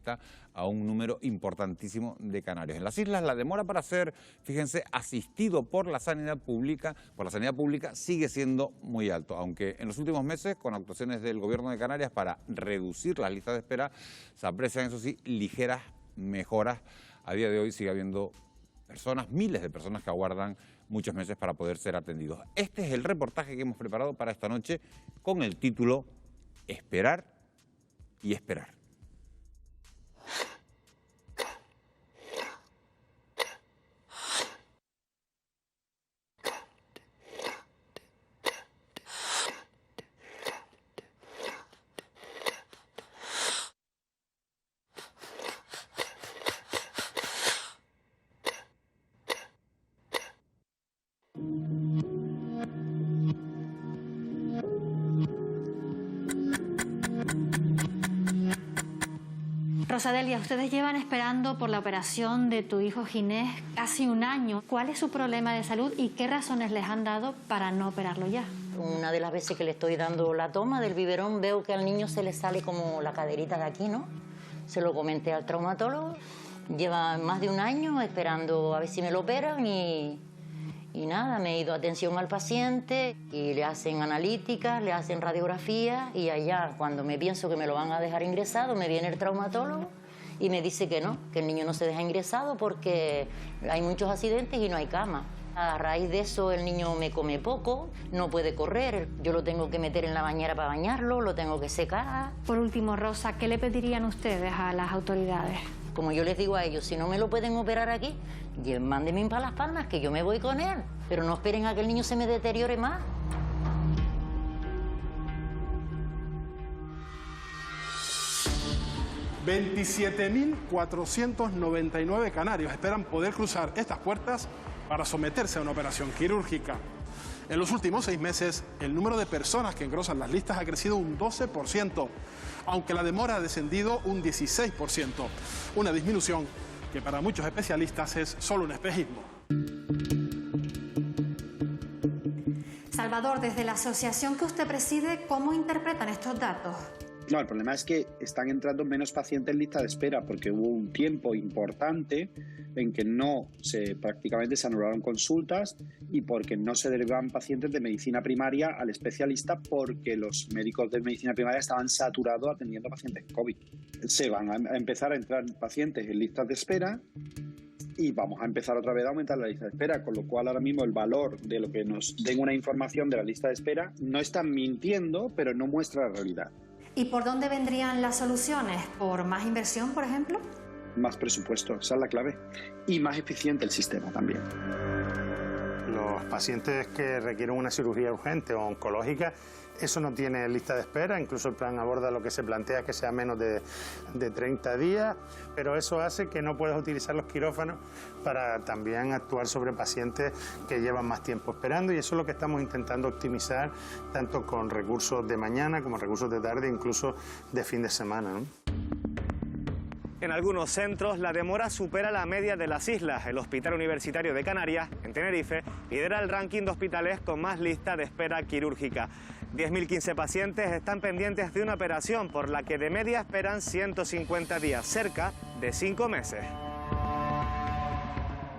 a un número importantísimo de canarios. En las islas la demora para ser, fíjense, asistido por la sanidad pública, sigue siendo muy alto, aunque en los últimos meses, con actuaciones del Gobierno de Canarias para reducir las listas de espera, se aprecian, eso sí, ligeras mejoras. A día de hoy sigue habiendo personas, miles de personas que aguardan muchos meses para poder ser atendidos. Este es el reportaje que hemos preparado para esta noche con el título Esperar y esperar. Rosadelia, ustedes llevan esperando por la operación de tu hijo Ginés casi un año. ¿Cuál es su problema de salud y qué razones les han dado para no operarlo ya? Una de las veces que le estoy dando la toma del biberón veo que al niño se le sale como la caderita de aquí, ¿no? Se lo comenté al traumatólogo. Lleva más de un año esperando a ver si me lo operan y nada, me he ido a atención al paciente y le hacen analíticas, le hacen radiografía y allá, cuando me pienso que me lo van a dejar ingresado, me viene el traumatólogo y me dice que no, que el niño no se deja ingresado porque hay muchos accidentes y no hay cama. A raíz de eso el niño me come poco, no puede correr, yo lo tengo que meter en la bañera para bañarlo, lo tengo que secar. Por último, Rosa, ¿qué le pedirían ustedes a las autoridades? Como yo les digo a ellos, si no me lo pueden operar aquí, mándenme para Las Palmas, que yo me voy con él. Pero no esperen a que el niño se me deteriore más. $27.499 canarios esperan poder cruzar estas puertas para someterse a una operación quirúrgica. En los últimos 6 meses, el número de personas que engrosan las listas ha crecido un 12%, aunque la demora ha descendido un 16%, una disminución que para muchos especialistas es solo un espejismo. Salvador, desde la asociación que usted preside, ¿cómo interpretan estos datos? No, el problema es que están entrando menos pacientes en lista de espera porque hubo un tiempo importante en que prácticamente se anularon consultas y porque no se derivaban pacientes de medicina primaria al especialista porque los médicos de medicina primaria estaban saturados atendiendo pacientes COVID. Se van a empezar a entrar pacientes en listas de espera y vamos a empezar otra vez a aumentar la lista de espera, con lo cual ahora mismo el valor de lo que nos den una información de la lista de espera no están mintiendo, pero no muestra la realidad. ¿Y por dónde vendrían las soluciones? ¿Por más inversión, por ejemplo? Más presupuesto, esa es la clave. Y más eficiente el sistema también. Los pacientes que requieren una cirugía urgente o oncológica, eso no tiene lista de espera, incluso el plan aborda lo que se plantea que sea menos de 30 días, pero eso hace que no puedas utilizar los quirófanos para también actuar sobre pacientes que llevan más tiempo esperando, y eso es lo que estamos intentando optimizar tanto con recursos de mañana como recursos de tarde, incluso de fin de semana, ¿no? En algunos centros la demora supera la media de las islas. El Hospital Universitario de Canarias, en Tenerife, lidera el ranking de hospitales con más lista de espera quirúrgica. 10.015 pacientes están pendientes de una operación por la que de media esperan 150 días, cerca de 5 meses.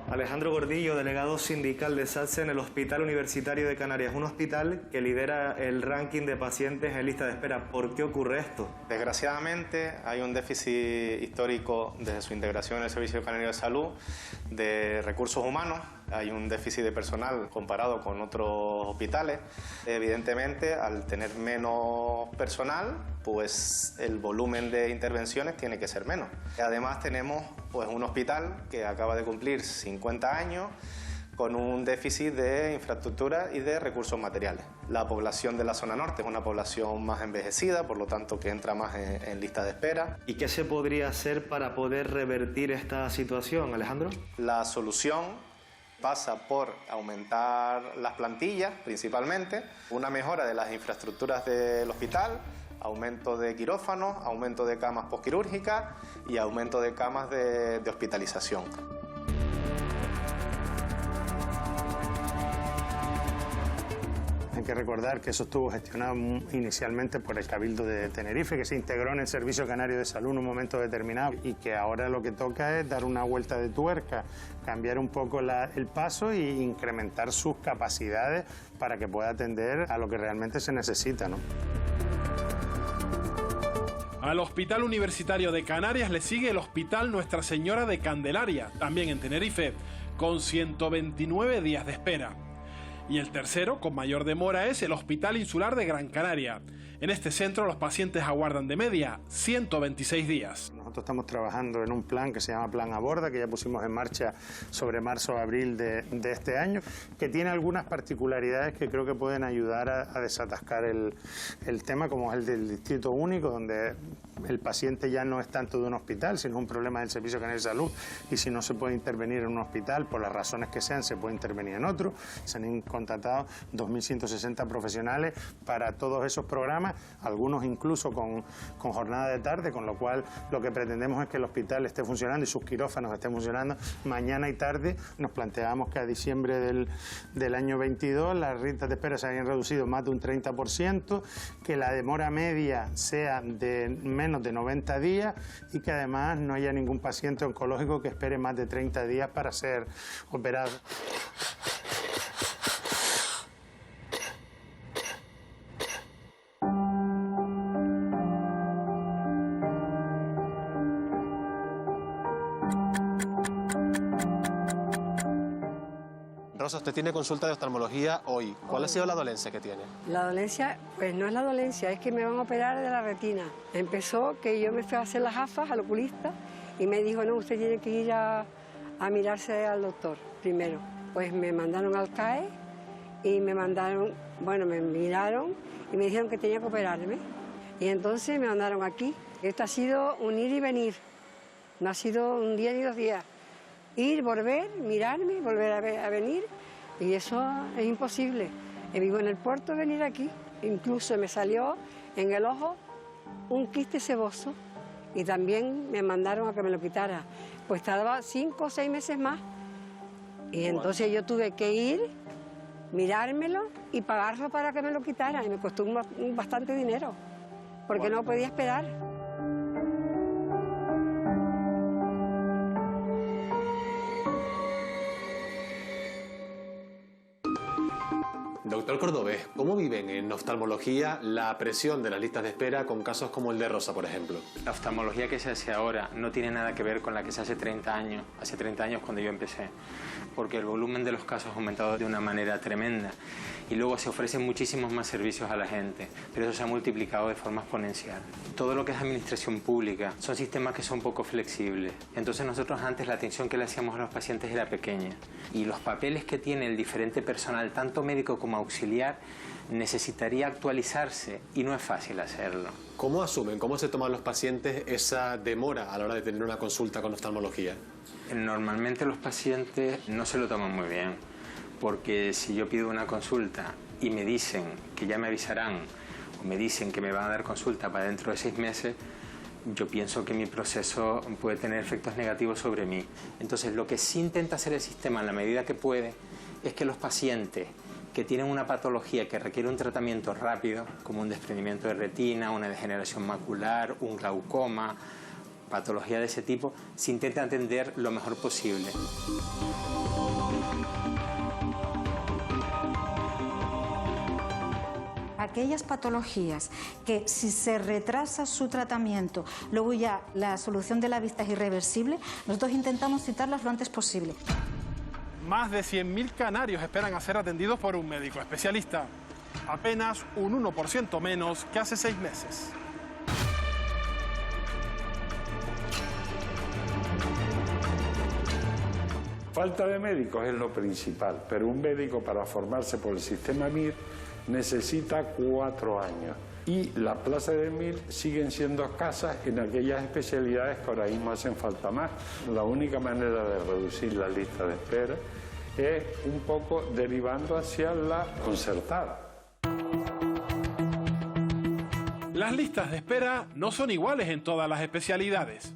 Alejandro Gordillo, delegado sindical de SATSE en el Hospital Universitario de Canarias, un hospital que lidera el ranking de pacientes en lista de espera. ¿Por qué ocurre esto? Desgraciadamente hay un déficit histórico desde su integración en el Servicio Canario de Salud de recursos humanos. Hay un déficit de personal comparado con otros hospitales. Evidentemente, al tener menos personal, pues el volumen de intervenciones tiene que ser menos. Además tenemos pues un hospital que acaba de cumplir 50 años con un déficit de infraestructura y de recursos materiales. La población de la zona norte es una población más envejecida, por lo tanto que entra más en lista de espera. ¿Y qué se podría hacer para poder revertir esta situación, Alejandro? La solución pasa por aumentar las plantillas, principalmente, una mejora de las infraestructuras del hospital, aumento de quirófanos, aumento de camas posquirúrgicas y aumento de camas de hospitalización. Hay que recordar que eso estuvo gestionado inicialmente por el Cabildo de Tenerife, que se integró en el Servicio Canario de Salud en un momento determinado y que ahora lo que toca es dar una vuelta de tuerca, cambiar un poco el paso e incrementar sus capacidades para que pueda atender a lo que realmente se necesita, ¿no? Al Hospital Universitario de Canarias le sigue el Hospital Nuestra Señora de Candelaria, también en Tenerife, con 129 días de espera. Y el tercero, con mayor demora, es el Hospital Insular de Gran Canaria. En este centro los pacientes aguardan de media 126 días. Nosotros estamos trabajando en un plan que se llama Plan Aborda, que ya pusimos en marcha sobre marzo-abril de este año, que tiene algunas particularidades que creo que pueden ayudar a desatascar el tema, como es el del Distrito Único, donde el paciente ya no es tanto de un hospital, sino un problema del Servicio Canario de Salud, y si no se puede intervenir en un hospital, por las razones que sean, se puede intervenir en otro. Se han contratado 2.160 profesionales para todos esos programas, algunos incluso con jornada de tarde, con lo cual lo que pretendemos es que el hospital esté funcionando y sus quirófanos estén funcionando mañana y tarde. Nos planteamos que a diciembre del año 22 las listas de espera se hayan reducido más de un 30%, que la demora media sea de menos de 90 días y que además no haya ningún paciente oncológico que espere más de 30 días para ser operado. Rosa, usted tiene consulta de oftalmología hoy. ¿Cuál ha sido la dolencia que tiene? La dolencia, pues no es la dolencia, es que me van a operar de la retina. Empezó que yo me fui a hacer las gafas al oculista y me dijo, no, usted tiene que ir a mirarse al doctor primero. Pues me mandaron al CAE y me miraron y me dijeron que tenía que operarme. Y entonces me mandaron aquí. Esto ha sido un ir y venir, no ha sido un día ni 2 días. Ir, volver, mirarme, volver a venir, y eso es imposible. Vivo en el puerto, venir aquí. Incluso me salió en el ojo un quiste seboso y también me mandaron a que me lo quitara. Pues tardaba 5 o 6 meses más. Y entonces yo tuve que ir, mirármelo y pagarlo para que me lo quitara. Y me costó bastante dinero, porque no podía esperar. Doctor Cordobés, ¿cómo viven en oftalmología la presión de las listas de espera con casos como el de Rosa, por ejemplo? La oftalmología que se hace ahora no tiene nada que ver con la que se hace 30 años, hace 30 años cuando yo empecé, porque el volumen de los casos ha aumentado de una manera tremenda y luego se ofrecen muchísimos más servicios a la gente, pero eso se ha multiplicado de forma exponencial. Todo lo que es administración pública son sistemas que son poco flexibles, entonces nosotros antes la atención que le hacíamos a los pacientes era pequeña y los papeles que tiene el diferente personal, tanto médico como auxiliar, necesitaría actualizarse y no es fácil hacerlo. ¿Cómo asumen, cómo se toman los pacientes esa demora a la hora de tener una consulta con oftalmología? Normalmente los pacientes no se lo toman muy bien, porque si yo pido una consulta y me dicen que ya me avisarán o me dicen que me van a dar consulta para dentro de 6 meses, yo pienso que mi proceso puede tener efectos negativos sobre mí. Entonces, lo que sí intenta hacer el sistema en la medida que puede es que los pacientes que tienen una patología que requiere un tratamiento rápido, como un desprendimiento de retina, una degeneración macular, un glaucoma, patología de ese tipo, se intenta atender lo mejor posible. Aquellas patologías que si se retrasa su tratamiento, luego ya la solución de la vista es irreversible, nosotros intentamos citarlas lo antes posible. Más de 100.000 canarios esperan a ser atendidos por un médico especialista. Apenas un 1% menos que hace 6 meses. Falta de médicos es lo principal, pero un médico para formarse por el sistema MIR necesita 4 años. Y las plazas de MIR siguen siendo escasas en aquellas especialidades que ahora mismo hacen falta más. La única manera de reducir la lista de espera es un poco derivando hacia la concertada. Las listas de espera no son iguales en todas las especialidades.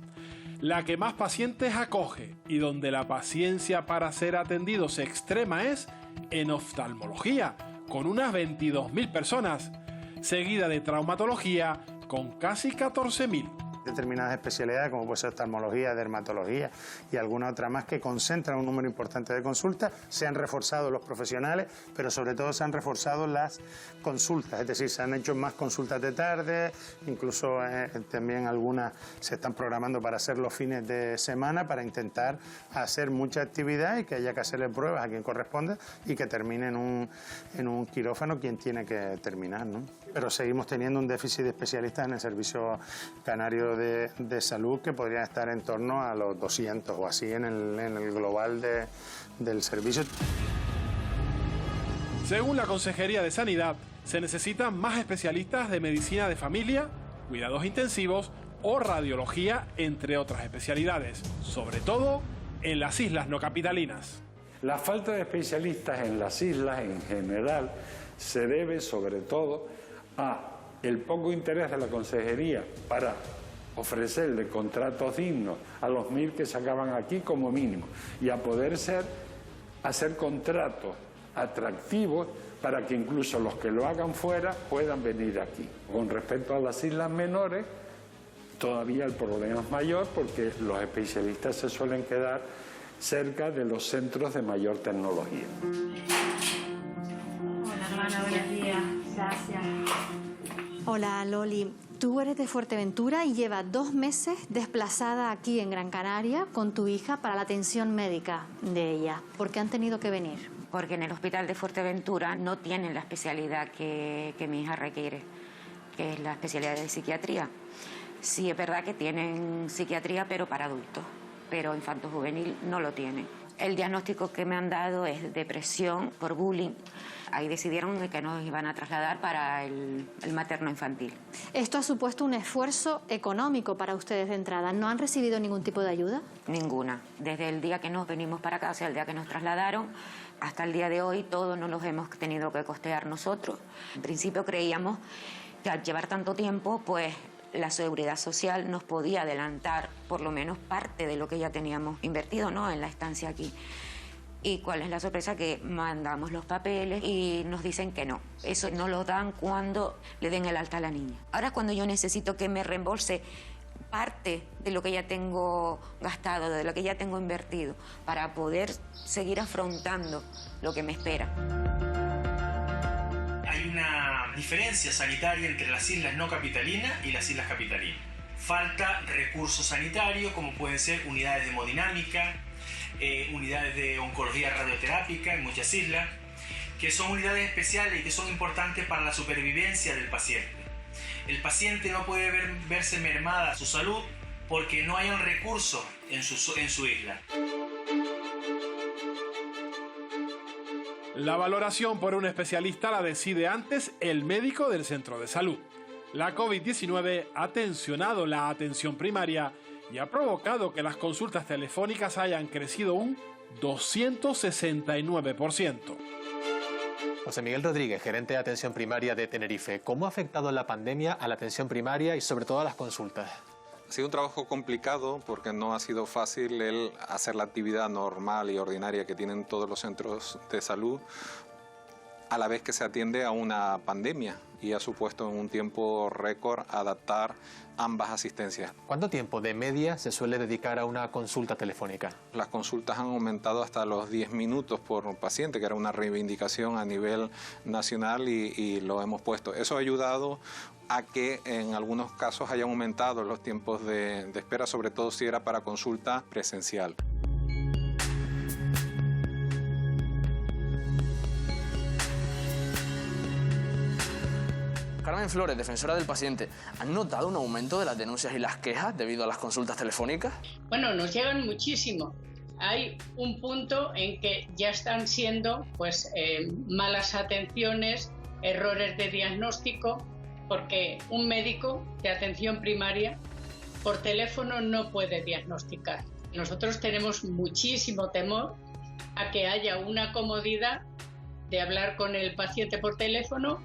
La que más pacientes acoge y donde la paciencia para ser atendido se extrema es en oftalmología, con unas 22.000 personas, seguida de traumatología con casi 14.000. Determinadas especialidades como puede ser oftalmología, dermatología y alguna otra más que concentran un número importante de consultas. Se han reforzado los profesionales, pero sobre todo se han reforzado las consultas, es decir, se han hecho más consultas de tarde, incluso también algunas se están programando para hacer los fines de semana para intentar hacer mucha actividad y que haya que hacerle pruebas a quien corresponda y que termine en un quirófano quien tiene que terminar, ¿no? Pero seguimos teniendo un déficit de especialistas en el Servicio Canario de Salud que podrían estar en torno a los 200 o así en el global del servicio. Según la Consejería de Sanidad, se necesitan más especialistas de medicina de familia, cuidados intensivos o radiología, entre otras especialidades, sobre todo en las islas no capitalinas. La falta de especialistas en las islas en general se debe sobre todo a el poco interés de la Consejería para ofrecerle contratos dignos a los 1.000 que sacaban aquí como mínimo y a poder hacer contratos atractivos para que incluso los que lo hagan fuera puedan venir aquí. Con respecto a las islas menores, todavía el problema es mayor porque los especialistas se suelen quedar cerca de los centros de mayor tecnología. Hola, hermana, buenos días. Gracias. Hola, Loli. Tú eres de Fuerteventura y llevas 2 meses desplazada aquí en Gran Canaria con tu hija para la atención médica de ella. ¿Por qué han tenido que venir? Porque en el hospital de Fuerteventura no tienen la especialidad que mi hija requiere, que es la especialidad de psiquiatría. Sí, es verdad que tienen psiquiatría, pero para adultos, pero infanto-juvenil no lo tienen. El diagnóstico que me han dado es depresión por bullying. Ahí decidieron que nos iban a trasladar para el materno-infantil. Esto ha supuesto un esfuerzo económico para ustedes de entrada. ¿No han recibido ningún tipo de ayuda? Ninguna. Desde el día que nos venimos para acá, o sea, el día que nos trasladaron, hasta el día de hoy, todos nos los hemos tenido que costear nosotros. En principio creíamos que al llevar tanto tiempo, pues la Seguridad Social nos podía adelantar por lo menos parte de lo que ya teníamos invertido, ¿no?, en la estancia aquí. ¿Y cuál es la sorpresa? Que mandamos los papeles y nos dicen que no. Eso no lo dan cuando le den el alta a la niña. Ahora cuando yo necesito que me reembolse parte de lo que ya tengo gastado, de lo que ya tengo invertido, para poder seguir afrontando lo que me espera. Hay una diferencia sanitaria entre las islas no capitalinas y las islas capitalinas. Falta recursos sanitarios, como pueden ser unidades de hemodinámica, unidades de oncología radioterápica en muchas islas, que son unidades especiales y que son importantes para la supervivencia del paciente. El paciente no puede verse mermada su salud porque no hayan recursos en su isla. La valoración por un especialista la decide antes el médico del centro de salud. La COVID-19 ha tensionado la atención primaria y ha provocado que las consultas telefónicas hayan crecido un 269%. José Miguel Rodríguez, gerente de atención primaria de Tenerife. ¿Cómo ha afectado la pandemia a la atención primaria y sobre todo a las consultas? Ha sido un trabajo complicado porque no ha sido fácil el hacer la actividad normal y ordinaria que tienen todos los centros de salud a la vez que se atiende a una pandemia y ha supuesto en un tiempo récord adaptar ambas asistencias. ¿Cuánto tiempo de media se suele dedicar a una consulta telefónica? Las consultas han aumentado hasta los 10 minutos por paciente, que era una reivindicación a nivel nacional y lo hemos puesto. Eso ha ayudado a que en algunos casos hayan aumentado los tiempos de espera, sobre todo si era para consulta presencial. Carmen Flores, defensora del paciente, ¿han notado un aumento de las denuncias y las quejas debido a las consultas telefónicas? Bueno, nos llegan muchísimo. Hay un punto en que ya están siendo malas atenciones, errores de diagnóstico, porque un médico de atención primaria por teléfono no puede diagnosticar. Nosotros tenemos muchísimo temor a que haya una comodidad de hablar con el paciente por teléfono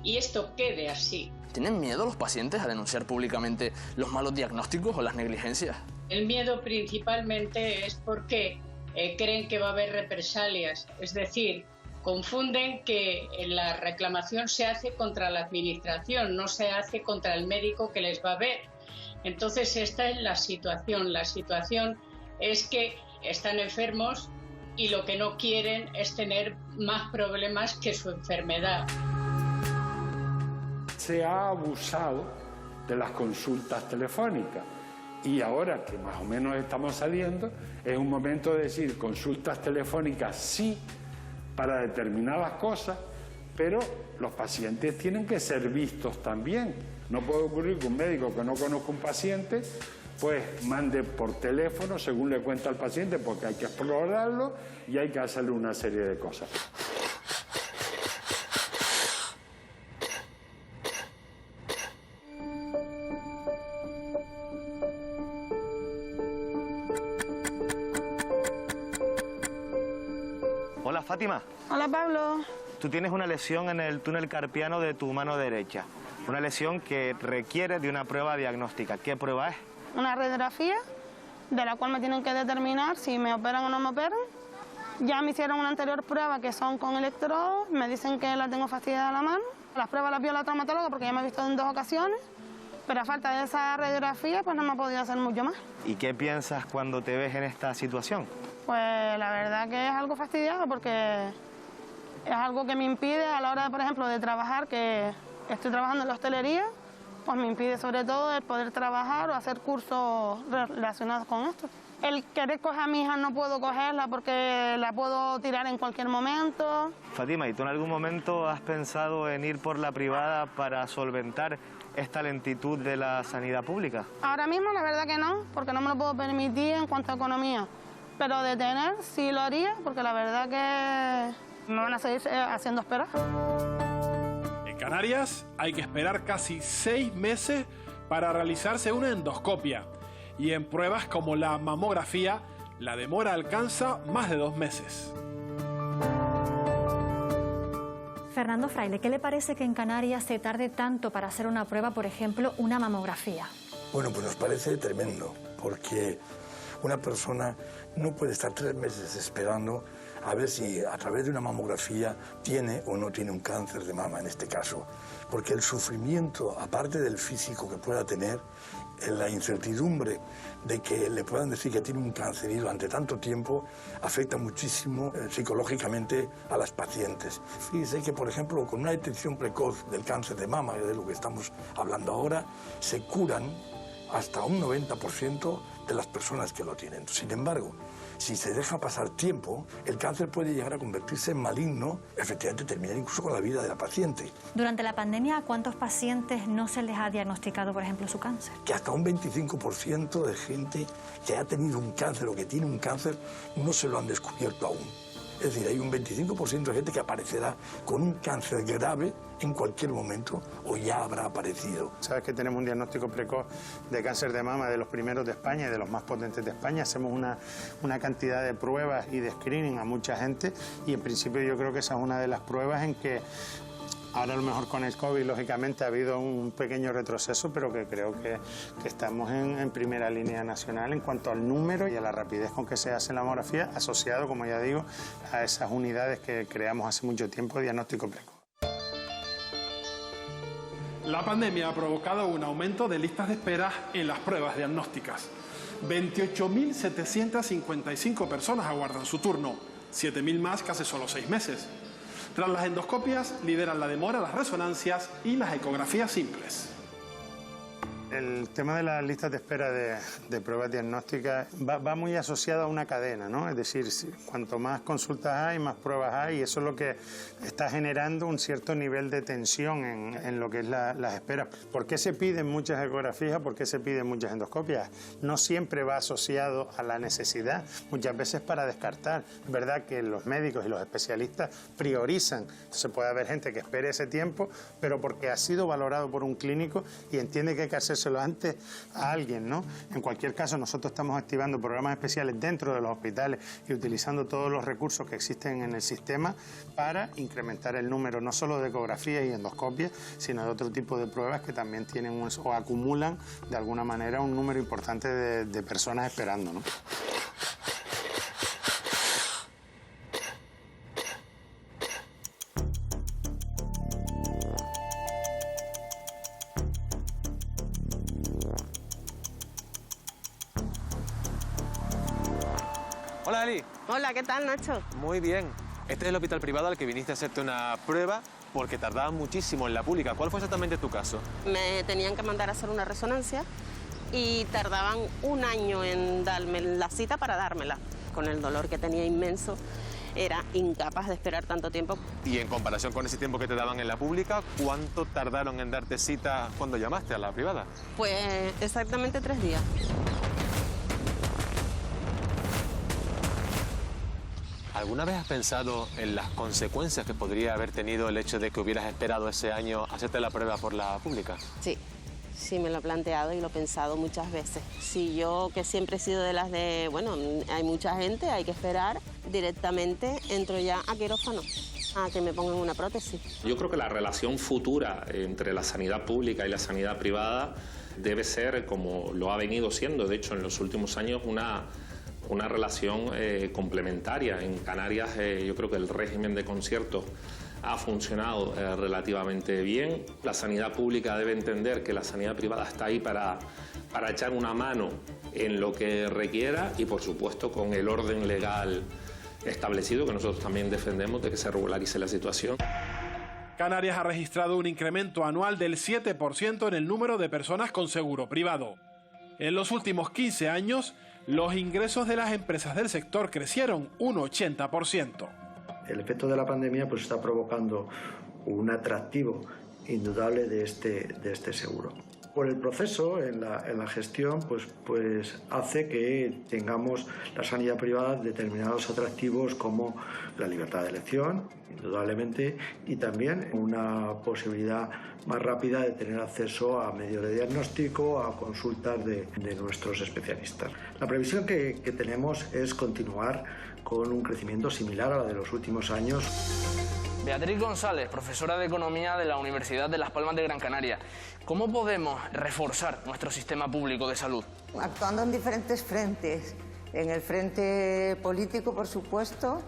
y esto quede así. ¿Tienen miedo los pacientes a denunciar públicamente los malos diagnósticos o las negligencias? El miedo principalmente es porque creen que va a haber represalias, es decir, confunden que la reclamación se hace contra la administración, no se hace contra el médico que les va a ver. Entonces esta es la situación. La situación es que están enfermos y lo que no quieren es tener más problemas que su enfermedad. Se ha abusado de las consultas telefónicas y ahora que más o menos estamos saliendo es un momento de decir consultas telefónicas sí para determinadas cosas, pero los pacientes tienen que ser vistos también. No puede ocurrir que un médico que no conozca un paciente pues mande por teléfono según le cuenta al paciente, porque hay que explorarlo y hay que hacerle una serie de cosas. Hola, Fátima. Hola, Pablo. Tú tienes una lesión en el túnel carpiano de tu mano derecha. Una lesión que requiere de una prueba diagnóstica. ¿Qué prueba es? Una radiografía de la cual me tienen que determinar si me operan o no me operan. Ya me hicieron una anterior prueba que son con electrodos, me dicen que la tengo fastidiada la mano. Las pruebas las vio la traumatóloga porque ya me he visto en 2 ocasiones, pero a falta de esa radiografía pues no me ha podido hacer mucho más. ¿Y qué piensas cuando te ves en esta situación? Pues la verdad que es algo fastidiado porque es algo que me impide a la hora, por ejemplo, de trabajar, que estoy trabajando en la hostelería, pues me impide sobre todo el poder trabajar o hacer cursos relacionados con esto. El querer coger a mi hija no puedo cogerla porque la puedo tirar en cualquier momento. Fátima, ¿y tú en algún momento has pensado en ir por la privada para solventar esta lentitud de la sanidad pública? Ahora mismo la verdad que no, porque no me lo puedo permitir en cuanto a economía. Pero de tener sí lo haría, porque la verdad que me van a seguir haciendo esperar. En Canarias hay que esperar casi 6 meses para realizarse una endoscopia. Y en pruebas como la mamografía, la demora alcanza más de 2 meses. Fernando Fraile, ¿qué le parece que en Canarias se tarde tanto para hacer una prueba, por ejemplo, una mamografía? Bueno, pues nos parece tremendo, porque una persona no puede estar 3 meses esperando a ver si a través de una mamografía tiene o no tiene un cáncer de mama en este caso. Porque el sufrimiento, aparte del físico que pueda tener, la incertidumbre de que le puedan decir que tiene un cáncer y durante tanto tiempo afecta muchísimo psicológicamente a las pacientes. Fíjese que, por ejemplo, con una detección precoz del cáncer de mama, de lo que estamos hablando ahora, se curan hasta un 90% de las personas que lo tienen. Sin embargo, si se deja pasar tiempo, el cáncer puede llegar a convertirse en maligno, efectivamente terminar incluso con la vida de la paciente. Durante la pandemia, ¿a cuántos pacientes no se les ha diagnosticado, por ejemplo, su cáncer? Que hasta un 25% de gente que ha tenido un cáncer o que tiene un cáncer no se lo han descubierto aún. Es decir, hay un 25% de gente que aparecerá con un cáncer grave en cualquier momento o ya habrá aparecido. Sabes que tenemos un diagnóstico precoz de cáncer de mama de los primeros de España y de los más potentes de España. Hacemos una cantidad de pruebas y de screening a mucha gente y en principio yo creo que esa es una de las pruebas en que Ahora a lo mejor con el COVID, lógicamente, ha habido un pequeño retroceso, pero que creo que estamos en primera línea nacional en cuanto al número y a la rapidez con que se hace la mamografía, asociado, como ya digo, a esas unidades que creamos hace mucho tiempo de diagnóstico precoz. La pandemia ha provocado un aumento de listas de espera en las pruebas diagnósticas. 28.755 personas aguardan su turno, 7.000 más que hace solo 6 meses. Tras las endoscopias, lideran la demora las resonancias y las ecografías simples. El tema de las listas de espera de pruebas diagnósticas va muy asociado a una cadena, ¿no? Es decir, cuanto más consultas hay, más pruebas hay, y eso es lo que está generando un cierto nivel de tensión en lo que es las esperas. ¿Por qué se piden muchas ecografías? ¿Por qué se piden muchas endoscopias? No siempre va asociado a la necesidad, muchas veces para descartar. Es verdad que los médicos y los especialistas priorizan, entonces puede haber gente que espere ese tiempo, pero porque ha sido valorado por un clínico y entiende que hay que hacerse antes a alguien, ¿no? En cualquier caso, nosotros estamos activando programas especiales dentro de los hospitales y utilizando todos los recursos que existen en el sistema para incrementar el número no solo de ecografías y endoscopias, sino de otro tipo de pruebas que también tienen o acumulan de alguna manera un número importante de personas esperando, ¿no? Hola, Eli. Hola, ¿qué tal, Nacho? Muy bien. Este es el hospital privado al que viniste a hacerte una prueba porque tardaba muchísimo en la pública. ¿Cuál fue exactamente tu caso? Me tenían que mandar a hacer una resonancia y tardaban 1 año en darme la cita para dármela. Con el dolor que tenía inmenso, era incapaz de esperar tanto tiempo. Y en comparación con ese tiempo que te daban en la pública, ¿cuánto tardaron en darte cita cuando llamaste a la privada? Pues exactamente 3 días. ¿Alguna vez has pensado en las consecuencias que podría haber tenido el hecho de que hubieras esperado ese año hacerte la prueba por la pública? Sí, me lo he planteado y lo he pensado muchas veces. Si yo, que siempre he sido de las de, bueno, hay mucha gente, hay que esperar, directamente entro ya a quirófano, a que me pongan una prótesis. Yo creo que la relación futura entre la sanidad pública y la sanidad privada debe ser, como lo ha venido siendo, de hecho, en los últimos años, una relación complementaria. En Canarias yo creo que el régimen de conciertos ha funcionado relativamente bien. La sanidad pública debe entender que la sanidad privada está ahí para echar una mano en lo que requiera y, por supuesto, con el orden legal establecido, que nosotros también defendemos, de que se regularice la situación. Canarias ha registrado un incremento anual del 7% en el número de personas con seguro privado. En los últimos 15 años, los ingresos de las empresas del sector crecieron un 80%. El efecto de la pandemia pues está provocando un atractivo indudable de este seguro. Por el proceso en la gestión pues hace que tengamos la sanidad privada determinados atractivos como la libertad de elección, indudablemente, y también una posibilidad más rápida de tener acceso a medios de diagnóstico, a consultas de nuestros especialistas. La previsión que tenemos es continuar con un crecimiento similar a la de los últimos años. Beatriz González, profesora de Economía de la Universidad de Las Palmas de Gran Canaria. ¿Cómo podemos reforzar nuestro sistema público de salud? Actuando en diferentes frentes. En el frente político, por supuesto,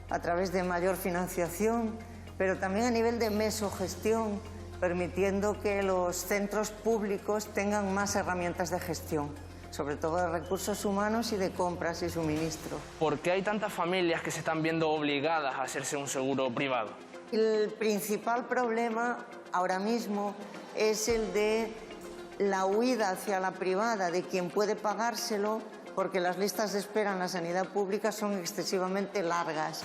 a través de mayor financiación, pero también a nivel de mesogestión, permitiendo que los centros públicos tengan más herramientas de gestión, sobre todo de recursos humanos y de compras y suministro. ¿Por qué hay tantas familias que se están viendo obligadas a hacerse un seguro privado? El principal problema ahora mismo es el de la huida hacia la privada de quien puede pagárselo, porque las listas de espera en la sanidad pública son excesivamente largas.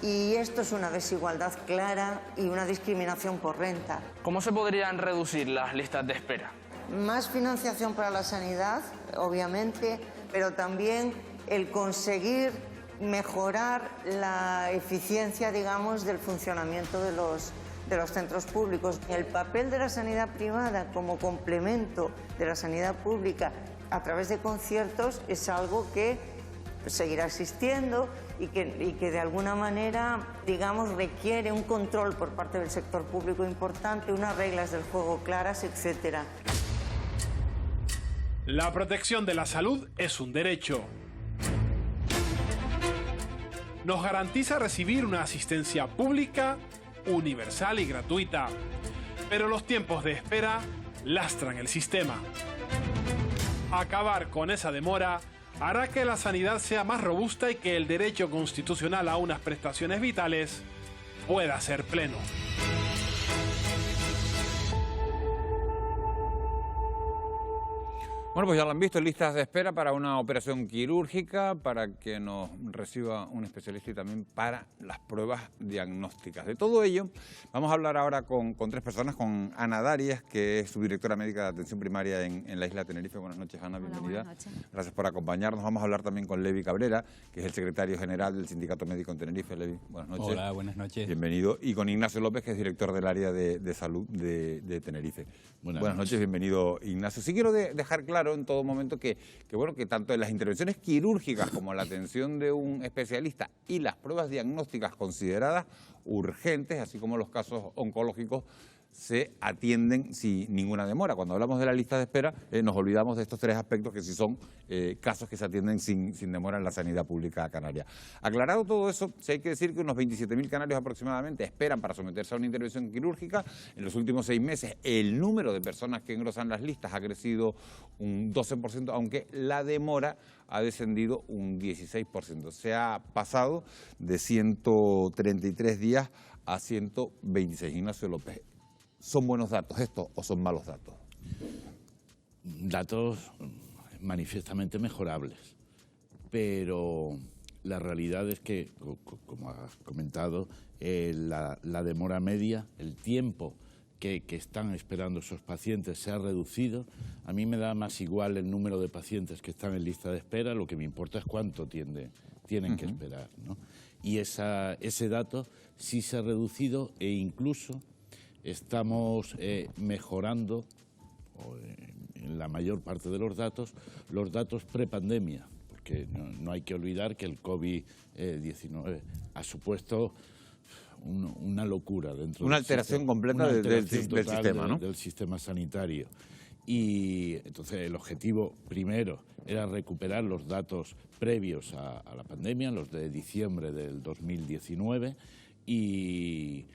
Y esto es una desigualdad clara y una discriminación por renta. ¿Cómo se podrían reducir las listas de espera? Más financiación para la sanidad, obviamente, pero también el conseguir mejorar la eficiencia, digamos, del funcionamiento de los centros públicos. El papel de la sanidad privada como complemento de la sanidad pública a través de conciertos es algo que seguirá existiendo y que de alguna manera, digamos, requiere un control por parte del sector público importante, unas reglas del juego claras, etcétera. La protección de la salud es un derecho. Nos garantiza recibir una asistencia pública, universal y gratuita. Pero los tiempos de espera lastran el sistema. Acabar con esa demora hará que la sanidad sea más robusta y que el derecho constitucional a unas prestaciones vitales pueda ser pleno. Bueno, pues ya lo han visto, listas de espera para una operación quirúrgica, para que nos reciba un especialista y también para las pruebas diagnósticas. De todo ello, vamos a hablar ahora con tres personas, con Ana Darias, que es subdirectora médica de atención primaria en la isla de Tenerife. Buenas noches, Ana, bienvenida. Buenas noches. Gracias por acompañarnos. Vamos a hablar también con Levi Cabrera, que es el secretario general del Sindicato Médico en Tenerife. Levi, buenas noches. Hola, buenas noches. Bienvenido. Y con Ignacio López, que es director del área de salud de Tenerife. Buenas noches, bienvenido, Ignacio. Sí quiero dejar claro en todo momento que tanto en las intervenciones quirúrgicas como la atención de un especialista y las pruebas diagnósticas consideradas urgentes, así como los casos oncológicos, se atienden sin ninguna demora. Cuando hablamos de la lista de espera, nos olvidamos de estos tres aspectos que sí son casos que se atienden sin demora en la sanidad pública canaria. Aclarado todo eso, sí hay que decir que unos 27.000 canarios aproximadamente esperan para someterse a una intervención quirúrgica. En los últimos 6 meses, el número de personas que engrosan las listas ha crecido un 12%, aunque la demora ha descendido un 16%. Se ha pasado de 133 días a 126. Ignacio López, ¿son buenos datos estos o son malos datos? Datos manifiestamente mejorables, pero la realidad es que, como has comentado, la demora media, el tiempo que están esperando esos pacientes se ha reducido. A mí me da más igual el número de pacientes que están en lista de espera, lo que me importa es cuánto tienen que esperar, ¿no? Y ese dato sí se ha reducido e incluso estamos mejorando en la mayor parte de los datos prepandemia, porque no hay que olvidar que el COVID-19 ha supuesto una locura dentro una alteración completa del sistema, ¿no? Del sistema sanitario. Y entonces el objetivo primero era recuperar los datos previos a la pandemia, los de diciembre del 2019, y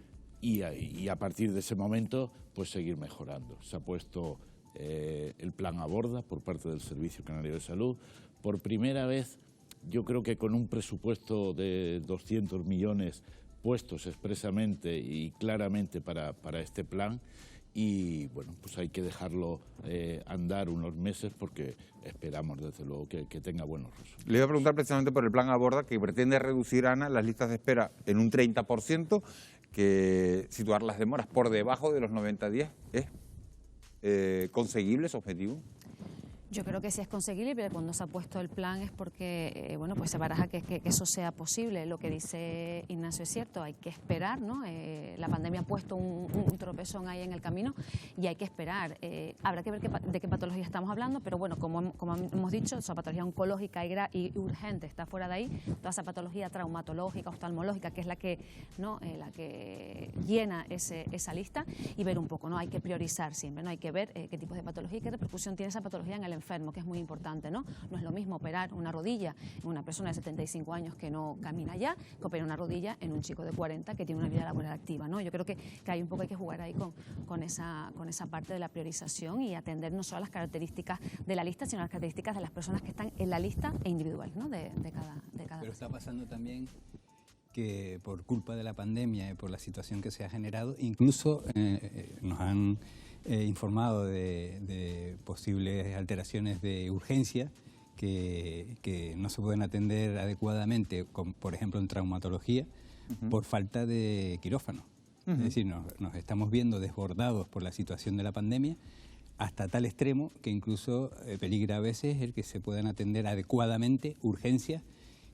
a partir de ese momento pues seguir mejorando. Se ha puesto el plan Aborda por parte del Servicio Canario de Salud. Por primera vez, yo creo que con un presupuesto de 200 millones puestos expresamente y claramente para este plan, y bueno, pues hay que dejarlo andar unos meses porque esperamos desde luego que tenga buenos resultados. Le iba a preguntar precisamente por el plan Aborda, que pretende reducir, Ana, las listas de espera en un 30%, que situar las demoras por debajo de los 90 días. ¿Es conseguible ese objetivo? Yo creo que sí es conseguible, pero cuando se ha puesto el plan es porque pues se baraja que eso sea posible. Lo que dice Ignacio es cierto, hay que esperar, ¿no? La pandemia ha puesto un tropezón ahí en el camino y hay que esperar. Habrá que ver de qué patología estamos hablando, pero bueno, como hemos dicho, esa patología oncológica y urgente está fuera de ahí. Toda esa patología traumatológica, oftalmológica, que es la que llena esa lista, y ver un poco, ¿no? Hay que priorizar siempre, ¿no? Hay que ver qué tipo de patología y qué repercusión tiene esa patología en el enfermo, que es muy importante, ¿no? No es lo mismo operar una rodilla en una persona de 75 años que no camina ya, que operar una rodilla en un chico de 40 que tiene una vida laboral activa, ¿no? Yo creo que hay un poco hay que jugar ahí con esa parte de la priorización y atender no solo a las características de la lista, sino a las características de las personas que están en la lista e individual, ¿no? de cada Pero está pasando también que por culpa de la pandemia y por la situación que se ha generado, incluso nos han informado de posibles alteraciones de urgencia que no se pueden atender adecuadamente, por ejemplo en traumatología, por falta de quirófano. Es decir, nos estamos viendo desbordados por la situación de la pandemia hasta tal extremo que incluso peligra a veces el que se puedan atender adecuadamente urgencias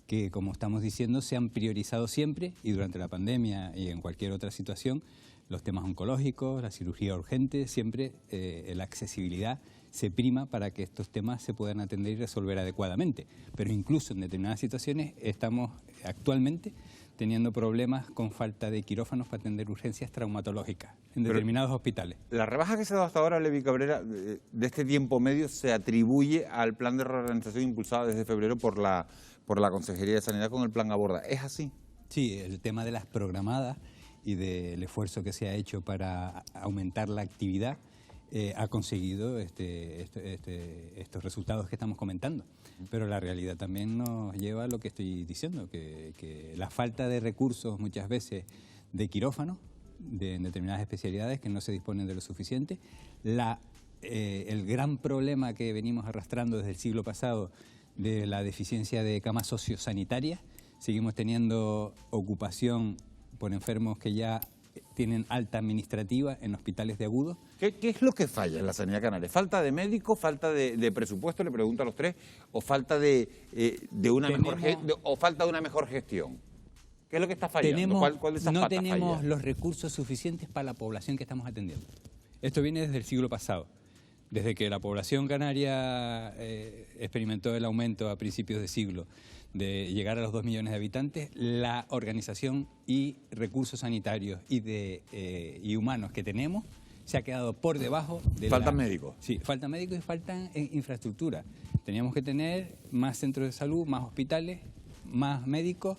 que, como estamos diciendo, se han priorizado siempre, y durante la pandemia y en cualquier otra situación, los temas oncológicos, la cirugía urgente, siempre la accesibilidad se prima para que estos temas se puedan atender y resolver adecuadamente. Pero incluso en determinadas situaciones estamos actualmente teniendo problemas con falta de quirófanos para atender urgencias traumatológicas en determinados hospitales. La rebaja que se ha dado hasta ahora, Levi Cabrera, de este tiempo medio se atribuye al plan de reorganización impulsado desde febrero por la Consejería de Sanidad con el plan Aborda. ¿Es así? Sí, el tema de las programadas y del esfuerzo que se ha hecho para aumentar la actividad ha conseguido estos resultados que estamos comentando. Pero la realidad también nos lleva a lo que estoy diciendo, que la falta de recursos muchas veces de quirófano, en determinadas especialidades que no se disponen de lo suficiente, el gran problema que venimos arrastrando desde el siglo pasado de la deficiencia de camas sociosanitarias, seguimos teniendo ocupación por enfermos que ya tienen alta administrativa en hospitales de agudos. ¿Qué es lo que falla en la sanidad canaria? ¿Falta de médicos, falta de presupuesto, le pregunto a los tres, o falta de una mejor gestión? ¿Qué es lo que está fallando? ¿Cuál de esas no patas tenemos falla? los recursos suficientes para la población que estamos atendiendo. Esto viene desde el siglo pasado. Desde que la población canaria experimentó el aumento a principios de siglo de llegar a los 2 millones de habitantes, la organización y recursos sanitarios y humanos que tenemos se ha quedado por debajo de ¿Faltan médicos? Sí, faltan médicos y faltan infraestructura. Teníamos que tener más centros de salud, más hospitales, más médicos,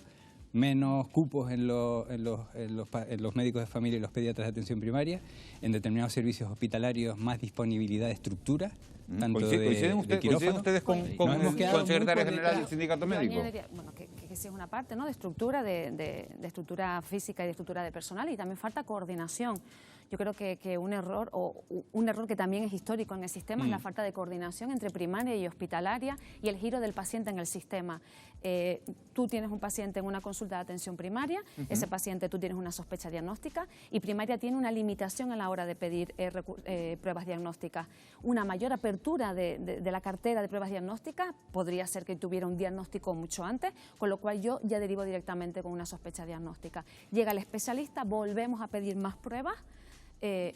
menos cupos en los médicos de familia y los pediatras de atención primaria, en determinados servicios hospitalarios más disponibilidad de estructura, tanto ¿Coinciden ustedes con el secretario general del sindicato médico? Bueno, que sí es una parte, ¿no?, de estructura, de estructura física y de estructura de personal, y también falta coordinación. Yo creo que un error que también es histórico en el sistema es la falta de coordinación entre primaria y hospitalaria y el giro del paciente en el sistema. Tú tienes un paciente en una consulta de atención primaria, ese paciente tú tienes una sospecha diagnóstica y primaria tiene una limitación a la hora de pedir pruebas diagnósticas. Una mayor apertura de la cartera de pruebas diagnósticas podría ser que tuviera un diagnóstico mucho antes, con lo cual yo ya derivo directamente con una sospecha diagnóstica. Llega el especialista, volvemos a pedir más pruebas,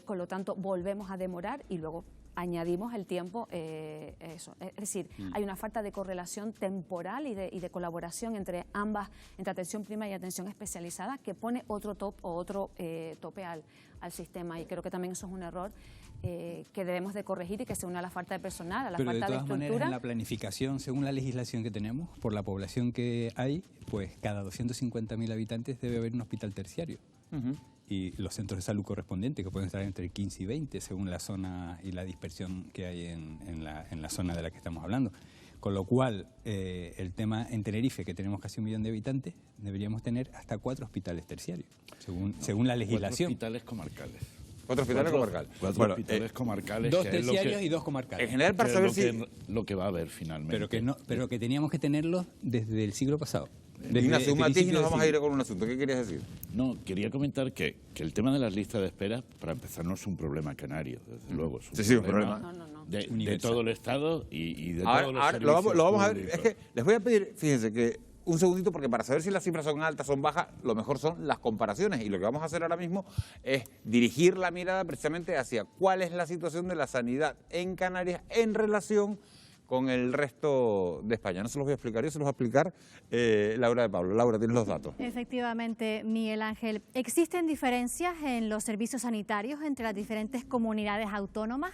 con lo tanto volvemos a demorar y luego añadimos el tiempo, eso. Es decir, hay una falta de correlación temporal y de colaboración entre ambas, entre atención primaria y atención especializada, que pone otro tope al sistema, y creo que también eso es un error que debemos de corregir y que se une a la falta de personal, a la falta de estructura. Pero de todas maneras, en la planificación, según la legislación que tenemos, por la población que hay, pues cada 250.000 habitantes debe haber un hospital terciario. Y los centros de salud correspondientes, que pueden estar entre 15 y 20, según la zona y la dispersión que hay en la zona de la que estamos hablando. Con lo cual, el tema en Tenerife, que tenemos casi 1 millón de habitantes, deberíamos tener hasta 4 hospitales terciarios, según la legislación. 4 hospitales comarcales. 4 hospitales comarcales. 4 hospitales comarcales. 2 terciarios y 2 comarcales. En general, para saber lo que va a haber finalmente. Pero que teníamos que tenerlos desde el siglo pasado. Ignacio, un matiz y nos vamos a ir con un asunto. ¿Qué querías decir? No, quería comentar que el tema de las listas de espera, para empezar, no es un problema canario, desde luego. Es un problema de todo el Estado y de todos los servicios lo vamos a ver. públicos. Es que les voy a pedir, fíjense, que un segundito, porque para saber si las cifras son altas o son bajas, lo mejor son las comparaciones. Y lo que vamos a hacer ahora mismo es dirigir la mirada precisamente hacia cuál es la situación de la sanidad en Canarias en relación con el resto de España. No se los voy a explicar yo, se los va a explicar Laura de Pablo. Laura, tienes los datos. Efectivamente, Miguel Ángel. ¿Existen diferencias en los servicios sanitarios entre las diferentes comunidades autónomas?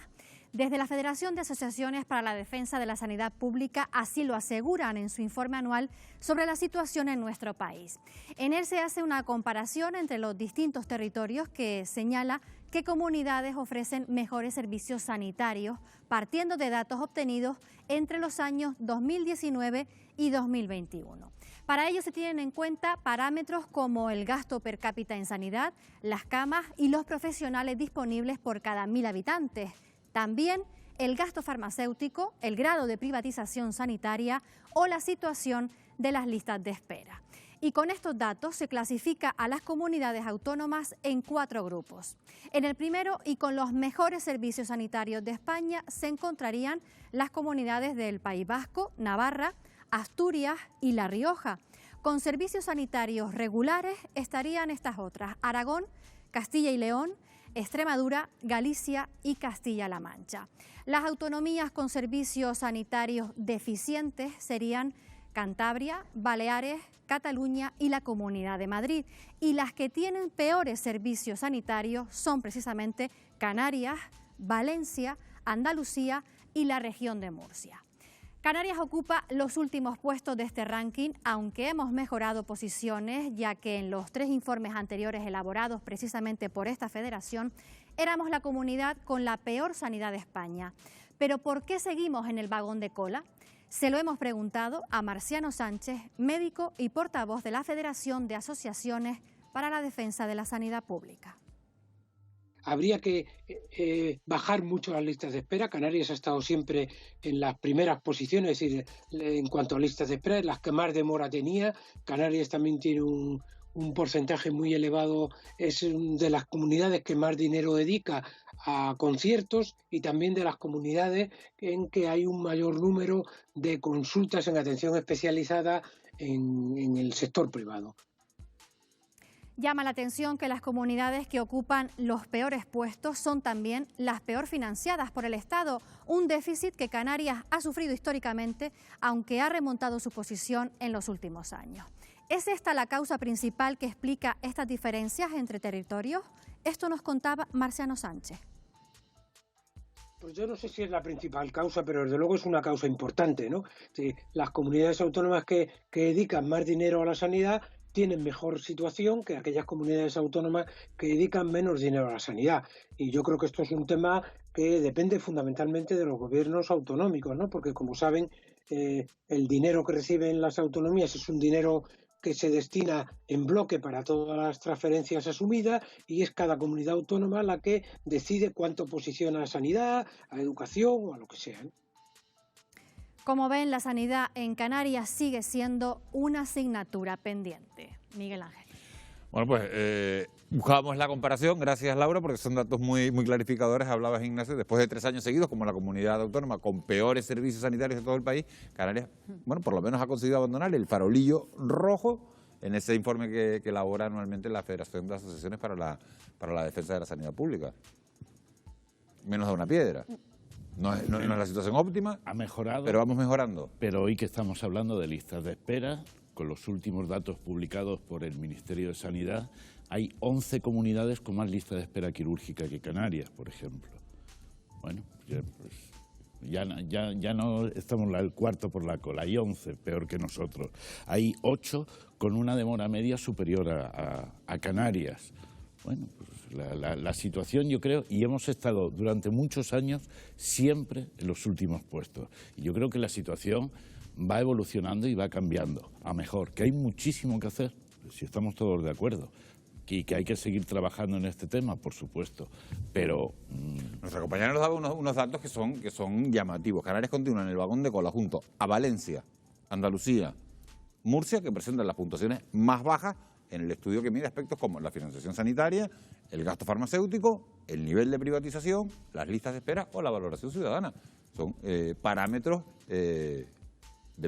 Desde la Federación de Asociaciones para la Defensa de la Sanidad Pública así lo aseguran en su informe anual sobre la situación en nuestro país. En él se hace una comparación entre los distintos territorios que señala qué comunidades ofrecen mejores servicios sanitarios, partiendo de datos obtenidos entre los años 2019 y 2021. Para ello se tienen en cuenta parámetros como el gasto per cápita en sanidad, las camas y los profesionales disponibles por cada 1.000 habitantes. También el gasto farmacéutico, el grado de privatización sanitaria o la situación de las listas de espera. Y con estos datos se clasifica a las comunidades autónomas en 4 grupos. En el primero, y con los mejores servicios sanitarios de España, se encontrarían las comunidades del País Vasco, Navarra, Asturias y La Rioja. Con servicios sanitarios regulares estarían estas otras: Aragón, Castilla y León, Extremadura, Galicia y Castilla-La Mancha. Las autonomías con servicios sanitarios deficientes serían Cantabria, Baleares, Cataluña y la Comunidad de Madrid. Y las que tienen peores servicios sanitarios son precisamente Canarias, Valencia, Andalucía y la región de Murcia. Canarias ocupa los últimos puestos de este ranking, aunque hemos mejorado posiciones, ya que en los 3 informes anteriores elaborados precisamente por esta federación, éramos la comunidad con la peor sanidad de España. Pero ¿por qué seguimos en el vagón de cola? Se lo hemos preguntado a Marciano Sánchez, médico y portavoz de la Federación de Asociaciones para la Defensa de la Sanidad Pública. Habría que bajar mucho las listas de espera. Canarias ha estado siempre en las primeras posiciones, es decir, en cuanto a listas de espera, las que más demora tenía. Canarias también tiene un porcentaje muy elevado, es de las comunidades que más dinero dedica a conciertos y también de las comunidades en que hay un mayor número de consultas en atención especializada en el sector privado. Llama la atención que las comunidades que ocupan los peores puestos son también las peor financiadas por el Estado, un déficit que Canarias ha sufrido históricamente, aunque ha remontado su posición en los últimos años. ¿Es esta la causa principal que explica estas diferencias entre territorios? Esto nos contaba Marciano Sánchez. Pues yo no sé si es la principal causa, pero desde luego es una causa importante, ¿no? Sí, las comunidades autónomas que dedican más dinero a la sanidad tienen mejor situación que aquellas comunidades autónomas que dedican menos dinero a la sanidad. Y yo creo que esto es un tema que depende fundamentalmente de los gobiernos autonómicos, ¿no? Porque, como saben, el dinero que reciben las autonomías es un dinero que se destina en bloque para todas las transferencias asumidas y es cada comunidad autónoma la que decide cuánto posiciona a sanidad, a educación o a lo que sea, ¿no? Como ven, la sanidad en Canarias sigue siendo una asignatura pendiente. Miguel Ángel. Bueno, pues buscábamos la comparación, gracias Laura, porque son datos muy clarificadores. Hablabas, Ignacio, después de 3 años seguidos como la comunidad autónoma con peores servicios sanitarios de todo el país, Canarias, bueno, por lo menos ha conseguido abandonar el farolillo rojo en ese informe que elabora anualmente la Federación de Asociaciones para la Defensa de la Sanidad Pública. Menos de una piedra. No es la situación óptima, ha mejorado, pero vamos mejorando. Pero hoy que estamos hablando de listas de espera, con los últimos datos publicados por el Ministerio de Sanidad, hay 11 comunidades con más lista de espera quirúrgica que Canarias, por ejemplo. Bueno, ya no estamos el cuarto por la cola, hay 11 peor que nosotros. Hay 8 con una demora media superior a Canarias. Bueno, pues la situación, yo creo, y hemos estado durante muchos años siempre en los últimos puestos. Y yo creo que la situación va evolucionando y va cambiando a mejor, que hay muchísimo que hacer, si estamos todos de acuerdo, y que hay que seguir trabajando en este tema, por supuesto, pero... Nuestra compañera nos daba unos datos que son llamativos. Canarias continúa en el vagón de cola junto a Valencia, Andalucía, Murcia, que presentan las puntuaciones más bajas en el estudio que mide aspectos como la financiación sanitaria, el gasto farmacéutico, el nivel de privatización, las listas de espera o la valoración ciudadana. Son parámetros de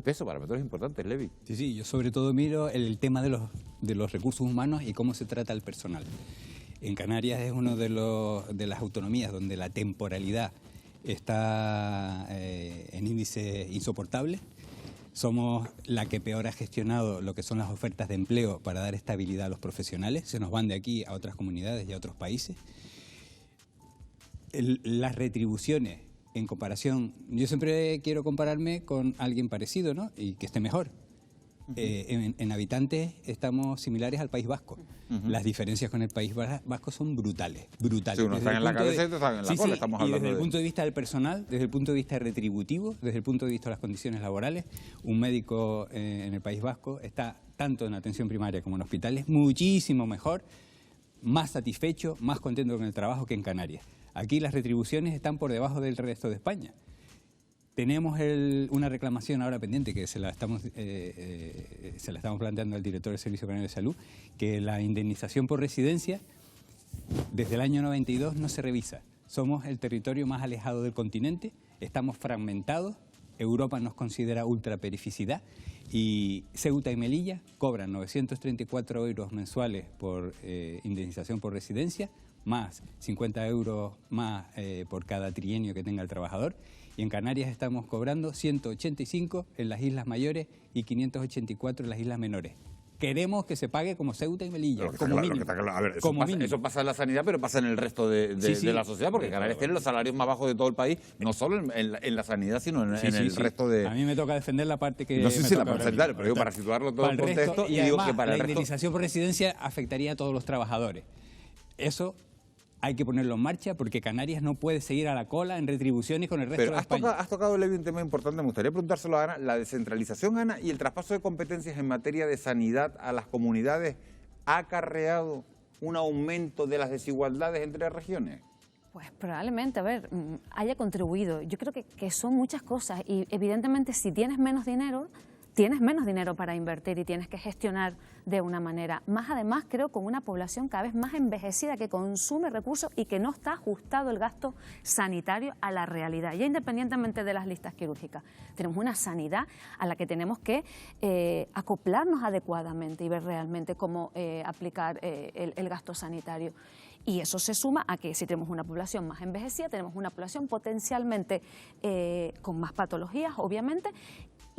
peso, parámetros importantes, Levi. Sí, yo sobre todo miro el tema de los recursos humanos y cómo se trata el personal. En Canarias es una de las autonomías donde la temporalidad está en índice insoportable. Somos la que peor ha gestionado lo que son las ofertas de empleo para dar estabilidad a los profesionales. Se nos van de aquí a otras comunidades y a otros países. Las retribuciones, en comparación, yo siempre quiero compararme con alguien parecido, ¿no? Y que esté mejor. En habitantes estamos similares al País Vasco. Las diferencias con el País Vasco son brutales. Si uno está en la cabeza y otro está en la cola, estamos hablando. Y desde el punto de vista del personal, desde el punto de vista retributivo, desde el punto de vista de las condiciones laborales, un médico en el País Vasco está tanto en atención primaria como en hospitales muchísimo mejor, más satisfecho, más contento con el trabajo que en Canarias. Aquí las retribuciones están por debajo del resto de España. Tenemos una reclamación ahora pendiente que se la estamos planteando al director del Servicio Canario de Salud, que la indemnización por residencia desde el año 92 no se revisa. Somos el territorio más alejado del continente, estamos fragmentados, Europa nos considera ultraperificidad y Ceuta y Melilla cobran 934 euros mensuales por indemnización por residencia, más 50 euros más por cada trienio que tenga el trabajador. Y en Canarias estamos cobrando 185 en las islas mayores y 584 en las islas menores. Queremos que se pague como Ceuta y Melilla, como mínimo. A ver, eso pasa en la sanidad, pero pasa en el resto de la sociedad, porque Canarias tiene los salarios más bajos de todo el país, no solo en la sanidad, sino en el resto de... A mí me toca defender la parte que... No sé si la parte sanitaria, pero digo, para situarlo todo en contexto, y digo además, que para el la resto... indemnización por residencia afectaría a todos los trabajadores. Eso hay que ponerlo en marcha porque Canarias no puede seguir a la cola en retribuciones con el resto de España. Has tocado, Levi, un tema importante. Me gustaría preguntárselo a Ana. La descentralización, Ana, y el traspaso de competencias en materia de sanidad a las comunidades ha acarreado un aumento de las desigualdades entre regiones. Pues probablemente, haya contribuido. Yo creo que son muchas cosas y evidentemente si tienes menos dinero para invertir y tienes que gestionar de una manera. Más además, creo, con una población cada vez más envejecida que consume recursos y que no está ajustado el gasto sanitario a la realidad, ya independientemente de las listas quirúrgicas. Tenemos una sanidad a la que tenemos que acoplarnos adecuadamente y ver realmente cómo aplicar el gasto sanitario. Y eso se suma a que si tenemos una población más envejecida, tenemos una población potencialmente con más patologías, obviamente,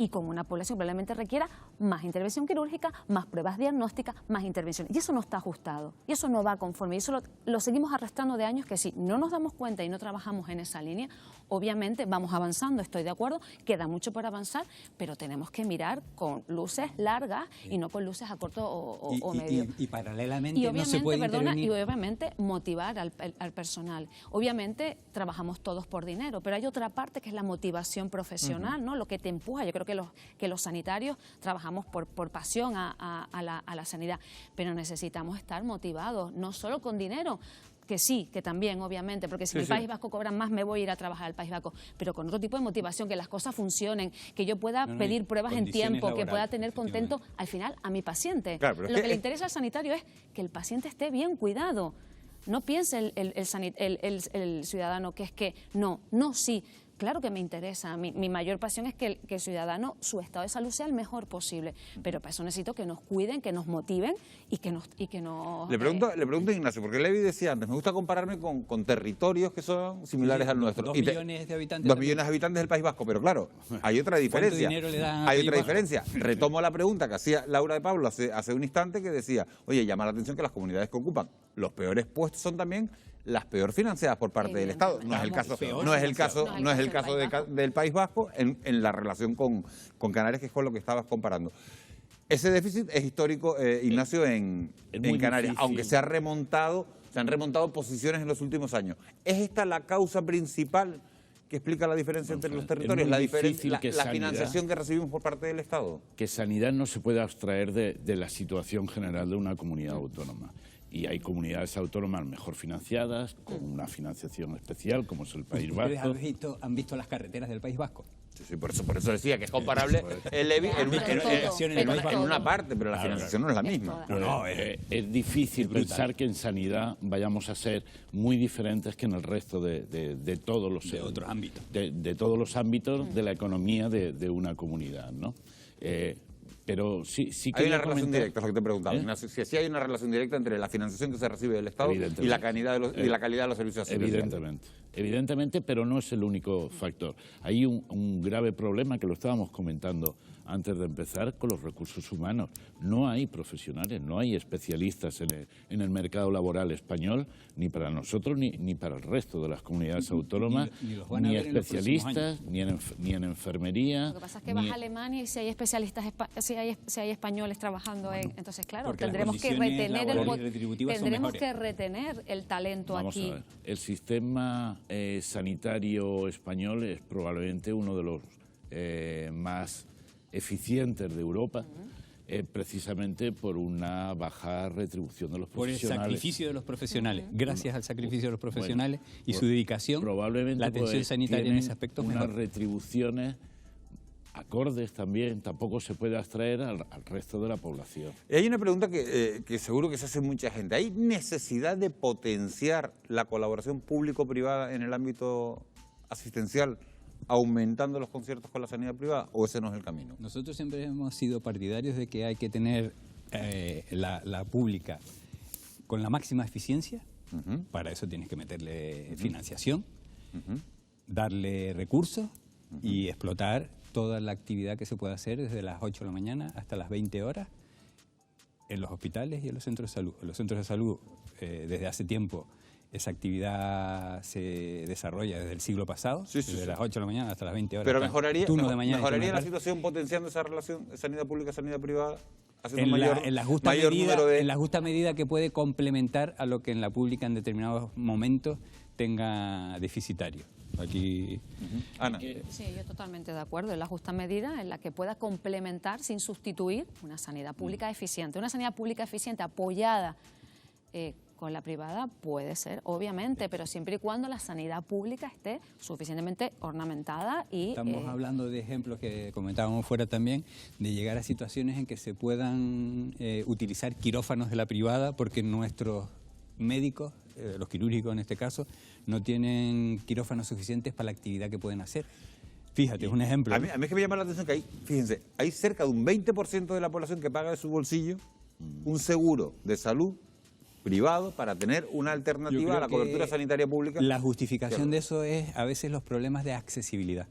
y con una población que probablemente requiera más intervención quirúrgica, más pruebas diagnósticas, más intervenciones. Y eso no está ajustado, y eso no va conforme. Y eso lo seguimos arrastrando de años que si no nos damos cuenta y no trabajamos en esa línea, obviamente vamos avanzando, estoy de acuerdo, queda mucho por avanzar, pero tenemos que mirar con luces largas y no con luces a corto o medio. Y paralelamente y no se puede intervenir. Y obviamente motivar al personal. Obviamente trabajamos todos por dinero, pero hay otra parte que es la motivación profesional, ¿no? Lo que te empuja. Yo creo que los sanitarios trabajamos por pasión a la sanidad, pero necesitamos estar motivados, no solo con dinero, que sí, que también, obviamente, porque si en el País Vasco cobran más, me voy a ir a trabajar al País Vasco, pero con otro tipo de motivación, que las cosas funcionen, que yo pueda pedir pruebas en tiempo, que pueda tener contento, al final, a mi paciente. Claro, lo que le interesa al sanitario es que el paciente esté bien cuidado. No piense el ciudadano que es que no, sí. Claro que me interesa. Mi mayor pasión es que el ciudadano, su estado de salud sea el mejor posible. Pero para eso necesito que nos cuiden, que nos motiven y que nos... Le pregunto a Ignacio, porque Levi decía antes, me gusta compararme con territorios que son similares al nuestro. 2 millones de habitantes. 2 millones de habitantes del País Vasco, pero claro, hay otra diferencia. ¿Cuánto dinero le dan Hay otra diferencia. Retomo la pregunta que hacía Laura de Pablo hace un instante, que decía, oye, llama la atención que las comunidades que ocupan los peores puestos son también las peor financiadas por parte del Estado. No es el caso del País Vasco en la relación con Canarias, que es con lo que estabas comparando. Ese déficit es histórico, Ignacio, en Canarias, aunque se han remontado posiciones en los últimos años. ¿Es esta la causa principal que explica la diferencia entre los territorios, la financiación que recibimos por parte del Estado? Que sanidad no se puede abstraer de la situación general de una comunidad autónoma. Y hay comunidades autónomas mejor financiadas, con una financiación especial, como es el País Vasco. ¿Ustedes han visto las carreteras del País Vasco? Sí, por eso decía que es comparable en una parte, pero la financiación no es la misma. Es difícil pensar que en sanidad vayamos a ser muy diferentes que en el resto de todos los ámbitos. De todos los ámbitos de la economía de una comunidad, ¿no? Pero sí hay una relación directa, es lo que te preguntaba, Ignacio. Si hay una relación directa entre la financiación que se recibe del Estado y la calidad de los servicios asistenciales. Evidentemente, pero no es el único factor. Hay un grave problema que lo estábamos comentando antes de empezar con los recursos humanos. No hay profesionales, no hay especialistas en el mercado laboral español, ni para nosotros ni para el resto de las comunidades autónomas, ni especialistas, ni en enfermería. Lo que pasa es que vas a Alemania y si hay especialistas, si hay españoles trabajando entonces claro, tendremos que retener el talento aquí. Vamos a ver, el sistema sanitario español es probablemente uno de los más eficientes de Europa, precisamente por una baja retribución de los profesionales. Por el sacrificio de los profesionales. Gracias al sacrificio de los profesionales y su dedicación, probablemente la atención sanitaria en ese aspecto es unas mejor. Retribuciones acordes también, tampoco se puede abstraer al resto de la población. Hay una pregunta que seguro que se hace mucha gente. ¿Hay necesidad de potenciar la colaboración público-privada en el ámbito asistencial, aumentando los conciertos con la sanidad privada, o ese no es el camino? Nosotros siempre hemos sido partidarios de que hay que tener la pública con la máxima eficiencia, Para eso tienes que meterle financiación, darle recursos y explotar toda la actividad que se puede hacer desde las 8 de la mañana hasta las 20 horas en los hospitales y en los centros de salud. En los centros de salud, desde hace tiempo, esa actividad se desarrolla desde el siglo pasado, desde las 8 de la mañana hasta las 20 horas. Pero mejoraría la situación potenciando esa relación de sanidad pública, sanidad privada, haciendo en la justa medida que puede complementar a lo que en la pública en determinados momentos tenga deficitario. Aquí, Ana. Sí, yo totalmente de acuerdo. En la justa medida en la que pueda complementar sin sustituir una sanidad pública eficiente. Una sanidad pública eficiente apoyada con la privada puede ser, obviamente, pero siempre y cuando la sanidad pública esté suficientemente ornamentada y... Estamos hablando de ejemplos que comentábamos fuera también, de llegar a situaciones en que se puedan utilizar quirófanos de la privada porque nuestros médicos, los quirúrgicos en este caso, no tienen quirófanos suficientes para la actividad que pueden hacer. Fíjate, es un ejemplo. A mí es que me llama la atención que fíjense, hay cerca de un 20% de la población que paga de su bolsillo un seguro de salud privado para tener una alternativa a la cobertura sanitaria pública. La justificación de eso es a veces los problemas de accesibilidad.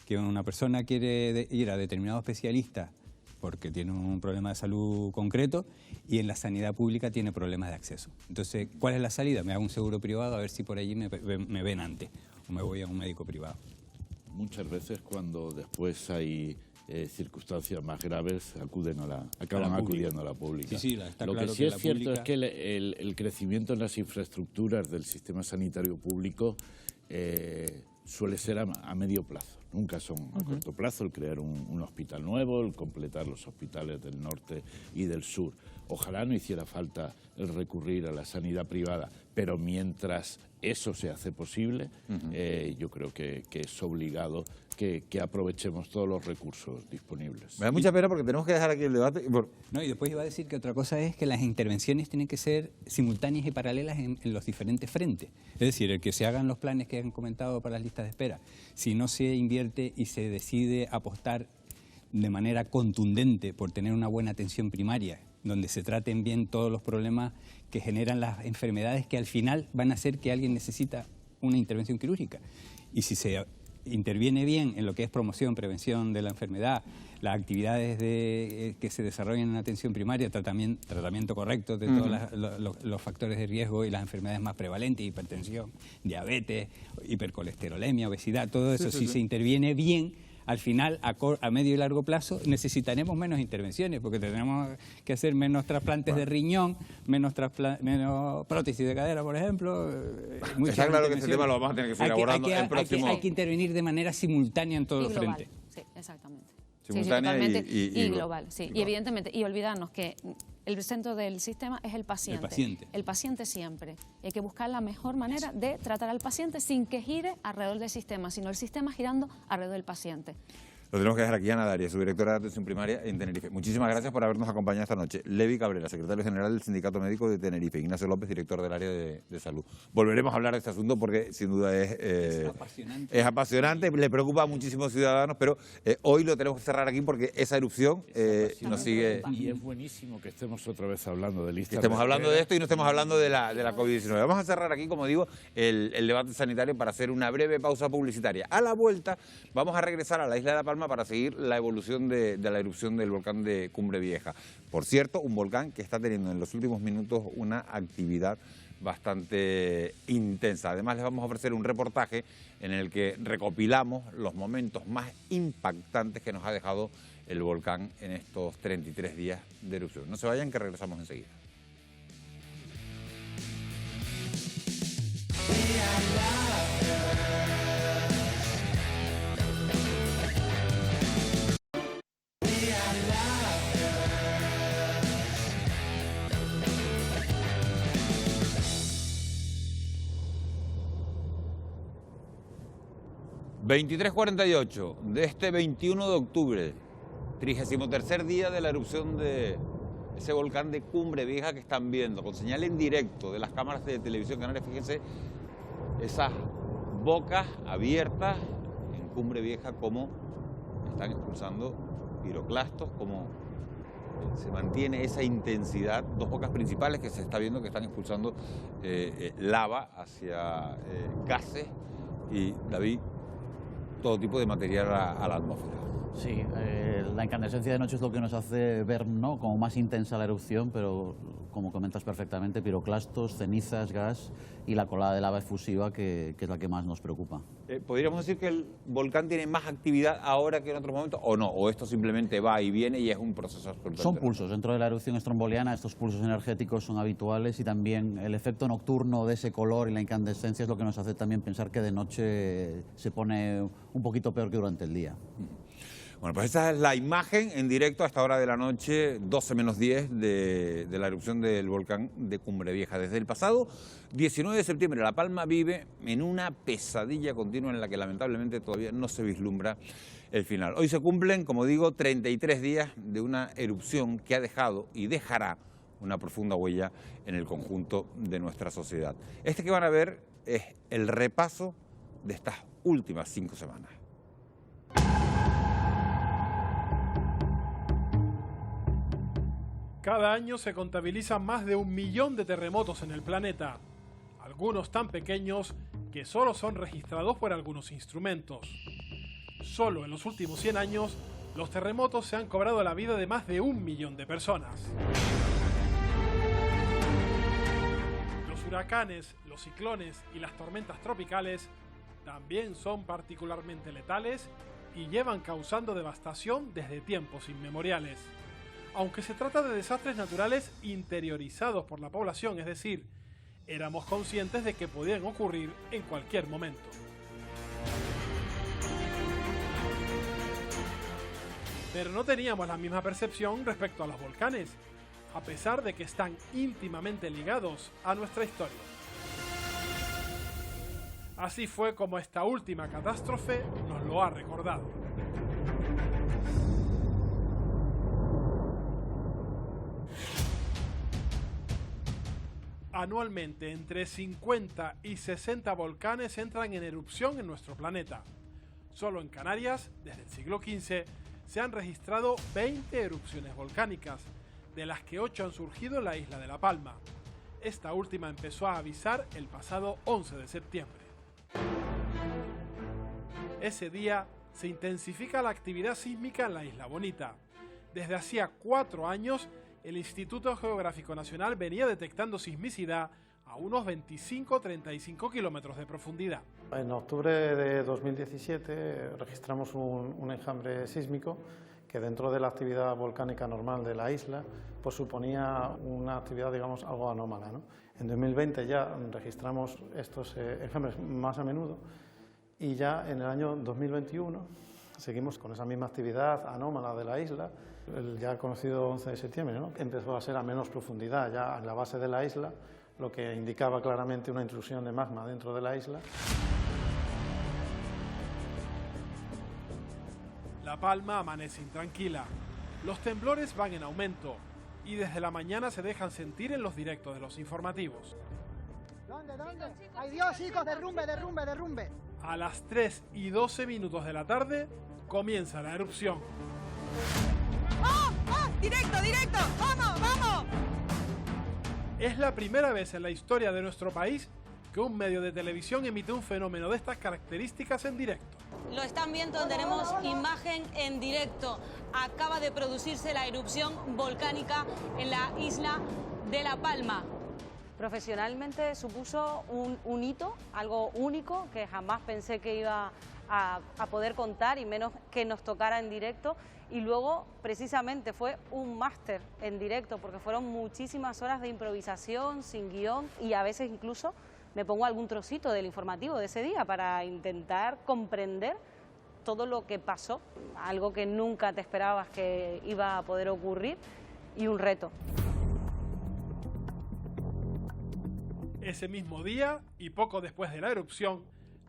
Que una persona quiere ir a determinado especialista porque tiene un problema de salud concreto y en la sanidad pública tiene problemas de acceso. Entonces, ¿cuál es la salida? Me hago un seguro privado a ver si por allí me ven antes o me voy a un médico privado. Muchas veces cuando después hay circunstancias más graves acaban acudiendo a la pública. Lo que sí es cierto es que el crecimiento en las infraestructuras del sistema sanitario público suele ser a medio plazo. Nunca son a corto plazo el crear un hospital nuevo, el completar los hospitales del norte y del sur. Ojalá no hiciera falta el recurrir a la sanidad privada, pero mientras eso se hace posible, yo creo que es obligado que aprovechemos todos los recursos disponibles. Me da mucha pena porque tenemos que dejar aquí el debate. No, y después iba a decir que otra cosa es que las intervenciones tienen que ser simultáneas y paralelas en los diferentes frentes. Es decir, el que se hagan los planes que han comentado para las listas de espera, si no se invierte y se decide apostar de manera contundente por tener una buena atención primaria, donde se traten bien todos los problemas que generan las enfermedades que al final van a hacer que alguien necesita una intervención quirúrgica. Y si se interviene bien en lo que es promoción, prevención de la enfermedad, las actividades que se desarrollan en atención primaria, tratamiento correcto de todos los factores de riesgo y las enfermedades más prevalentes, hipertensión, diabetes, hipercolesterolemia, obesidad, todo eso, si se interviene bien, al final, a medio y largo plazo, necesitaremos menos intervenciones, porque tenemos que hacer menos trasplantes de riñón, menos prótesis de cadera, por ejemplo. Está claro que ese tema lo vamos a tener que seguir abordando en el próximo... Hay que intervenir de manera simultánea en todos los frentes. Sí, exactamente. Simultánea y global, sí. Y evidentemente, y olvidarnos que el centro del sistema es el paciente. El paciente siempre. Y hay que buscar la mejor manera de tratar al paciente sin que gire alrededor del sistema, sino el sistema girando alrededor del paciente. Lo tenemos que dejar aquí. Ana Darias, su directora de atención primaria en Tenerife. Muchísimas gracias por habernos acompañado esta noche. Levi Cabrera, secretario general del Sindicato Médico de Tenerife. Ignacio López, director del área de salud. Volveremos a hablar de este asunto porque sin duda es apasionante, le preocupa a muchísimos ciudadanos, pero hoy lo tenemos que cerrar aquí porque esa erupción nos sigue... Y es buenísimo que estemos otra vez hablando de listas. Estemos hablando de esto y no estemos hablando de la COVID-19. Vamos a cerrar aquí, como digo, el debate sanitario para hacer una breve pausa publicitaria. A la vuelta vamos a regresar a la isla de La Palma para seguir la evolución de la erupción del volcán de Cumbre Vieja. Por cierto, un volcán que está teniendo en los últimos minutos una actividad bastante intensa. Además, les vamos a ofrecer un reportaje en el que recopilamos los momentos más impactantes que nos ha dejado el volcán en estos 33 días de erupción. No se vayan, que regresamos enseguida. ...23:48 de este 21 de octubre... ...33er día de la erupción de ese volcán de Cumbre Vieja que están viendo... ...con señal en directo de las cámaras de televisión canarias. Fíjense esas bocas abiertas en Cumbre Vieja... ...como están expulsando piroclastos... ...como se mantiene esa intensidad, dos bocas principales que se está viendo que están expulsando lava hacia gases y, David, todo tipo de material a la atmósfera. Sí, la incandescencia de noche es lo que nos hace ver, ¿no?, como más intensa la erupción, pero como comentas perfectamente, piroclastos, cenizas, gas y la colada de lava efusiva que es la que más nos preocupa. ¿Podríamos decir que el volcán tiene más actividad ahora que en otros momentos o no? ¿O esto simplemente va y viene y es un proceso absolutamente? Son pulsos. Dentro de la erupción estromboliana estos pulsos energéticos son habituales y también el efecto nocturno de ese color y la incandescencia es lo que nos hace también pensar que de noche se pone un poquito peor que durante el día. Bueno, pues esta es la imagen en directo a esta hora de la noche, 12 menos 10, de la erupción del volcán de Cumbre Vieja. Desde el pasado 19 de septiembre, La Palma vive en una pesadilla continua en la que lamentablemente todavía no se vislumbra el final. Hoy se cumplen, como digo, 33 días de una erupción que ha dejado y dejará una profunda huella en el conjunto de nuestra sociedad. Este que van a ver es el repaso de estas últimas 5 semanas. Cada año se contabilizan más de 1 millón de terremotos en el planeta, algunos tan pequeños que solo son registrados por algunos instrumentos. Solo en los últimos 100 años, los terremotos se han cobrado la vida de más de 1 millón de personas. Los huracanes, los ciclones y las tormentas tropicales también son particularmente letales y llevan causando devastación desde tiempos inmemoriales. Aunque se trata de desastres naturales interiorizados por la población, es decir, éramos conscientes de que podían ocurrir en cualquier momento. Pero no teníamos la misma percepción respecto a los volcanes, a pesar de que están íntimamente ligados a nuestra historia. Así fue como esta última catástrofe nos lo ha recordado. Anualmente, entre 50 y 60 volcanes entran en erupción en nuestro planeta. Solo en Canarias, desde el siglo XV, se han registrado 20 erupciones volcánicas, de las que 8 han surgido en la isla de La Palma. Esta última empezó a avisar el pasado 11 de septiembre. Ese día se intensifica la actividad sísmica en la Isla Bonita. Desde hacía 4 años, el Instituto Geográfico Nacional venía detectando sismicidad a unos 25-35 kilómetros de profundidad. En octubre de 2017 registramos un enjambre sísmico que dentro de la actividad volcánica normal de la isla pues suponía una actividad, digamos, algo anómala, ¿no? En 2020 ya registramos estos enjambres más a menudo y ya en el año 2021 seguimos con esa misma actividad anómala de la isla. El ya conocido 11 de septiembre, ¿no?, empezó a ser a menos profundidad, ya en la base de la isla, lo que indicaba claramente una intrusión de magma dentro de la isla. La Palma amanece intranquila. Los temblores van en aumento y desde la mañana se dejan sentir en los directos de los informativos. ¿Dónde? ¡Ay Dios, chicos! ¡Derrumbe! A las 3:12 de la tarde comienza la erupción. ¡Oh! ¡Directo! ¡Vamos! Es la primera vez en la historia de nuestro país que un medio de televisión emite un fenómeno de estas características en directo. Lo están viendo, tenemos imagen en directo. Acaba de producirse la erupción volcánica en la isla de La Palma. Profesionalmente supuso un hito, algo único que jamás pensé que iba a poder contar y menos que nos tocara en directo. Y luego, precisamente, fue un máster en directo porque fueron muchísimas horas de improvisación, sin guión y a veces incluso me pongo algún trocito del informativo de ese día para intentar comprender todo lo que pasó, algo que nunca te esperabas que iba a poder ocurrir y un reto. Ese mismo día y poco después de la erupción,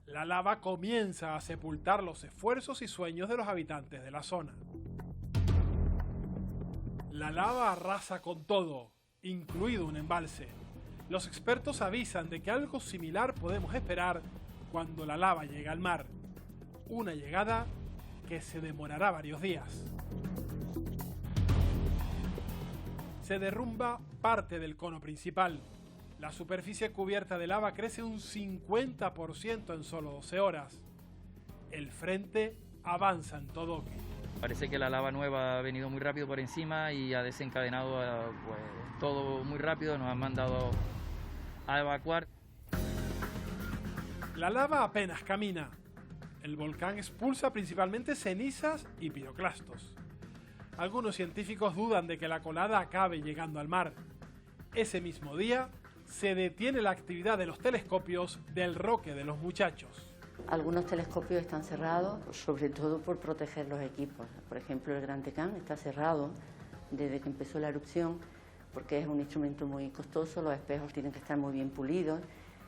la lava comienza a sepultar los esfuerzos y sueños de los habitantes de la zona. La lava arrasa con todo, incluido un embalse. Los expertos avisan de que algo similar podemos esperar cuando la lava llega al mar. Una llegada que se demorará varios días. se derrumba parte del cono principal. La superficie cubierta de lava crece un 50% en solo 12 horas. El frente avanza en Todoque. Parece que la lava nueva ha venido muy rápido por encima y ha desencadenado pues, todo muy rápido. Nos han mandado a evacuar. La lava apenas camina. El volcán expulsa principalmente cenizas y piroclastos. Algunos científicos dudan de que la colada acabe llegando al mar. Ese mismo día se detiene la actividad de los telescopios del Roque de los Muchachos. Algunos telescopios están cerrados, sobre todo por proteger los equipos. Por ejemplo, el Gran Tecán está cerrado desde que empezó la erupción porque es un instrumento muy costoso, los espejos tienen que estar muy bien pulidos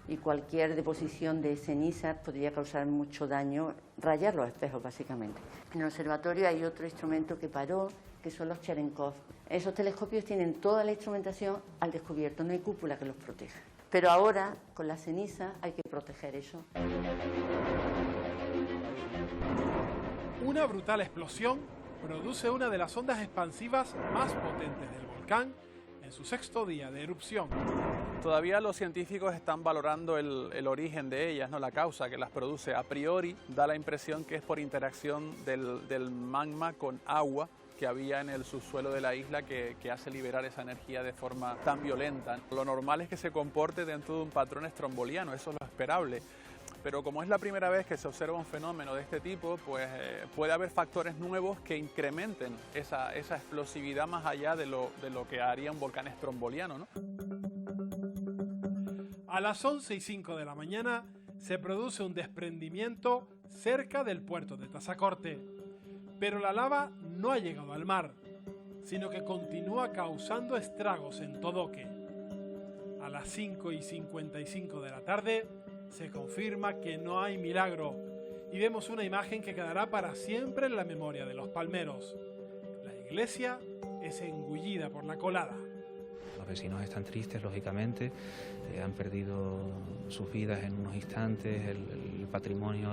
y cualquier deposición de cenizas podría causar mucho daño, rayar los espejos básicamente. En el observatorio hay otro instrumento que paró, que son los Cherenkov. Esos telescopios tienen toda la instrumentación al descubierto, no hay cúpula que los proteja. Pero ahora, con la ceniza, hay que proteger eso. Una brutal explosión produce una de las ondas expansivas más potentes del volcán en su 6º día de erupción. Todavía los científicos están valorando el origen de ellas, ¿no? La causa que las produce. A priori da la impresión que es por interacción del magma con agua que había en el subsuelo de la isla que hace liberar esa energía de forma tan violenta. Lo normal es que se comporte dentro de un patrón estromboliano, eso es lo esperable. Pero como es la primera vez que se observa un fenómeno de este tipo, pues puede haber factores nuevos que incrementen esa explosividad más allá de lo que haría un volcán estromboliano, ¿no? A las 11:05 de la mañana se produce un desprendimiento cerca del puerto de Tazacorte. Pero la lava no ha llegado al mar, sino que continúa causando estragos en Todoque. A las 5:55 de la tarde se confirma que no hay milagro y vemos una imagen que quedará para siempre en la memoria de los palmeros. La iglesia es engullida por la colada. Los vecinos están tristes, lógicamente, han perdido sus vidas en unos instantes, el patrimonio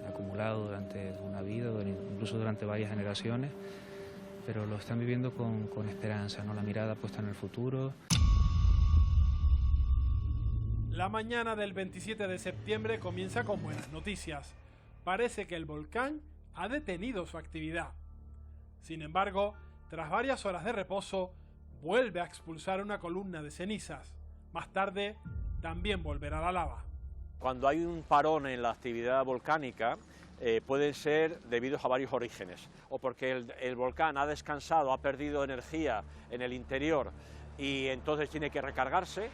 acumulado durante una vida, incluso durante varias generaciones, pero lo están viviendo con esperanza, ¿no? La mirada puesta en el futuro. La mañana del 27 de septiembre comienza con buenas noticias. Parece que el volcán ha detenido su actividad. Sin embargo, tras varias horas de reposo, vuelve a expulsar una columna de cenizas. Más tarde, también volverá la lava. Cuando hay un parón en la actividad volcánica, pueden ser debidos a varios orígenes. O porque el volcán ha descansado, ha perdido energía en el interior y entonces tiene que recargarse.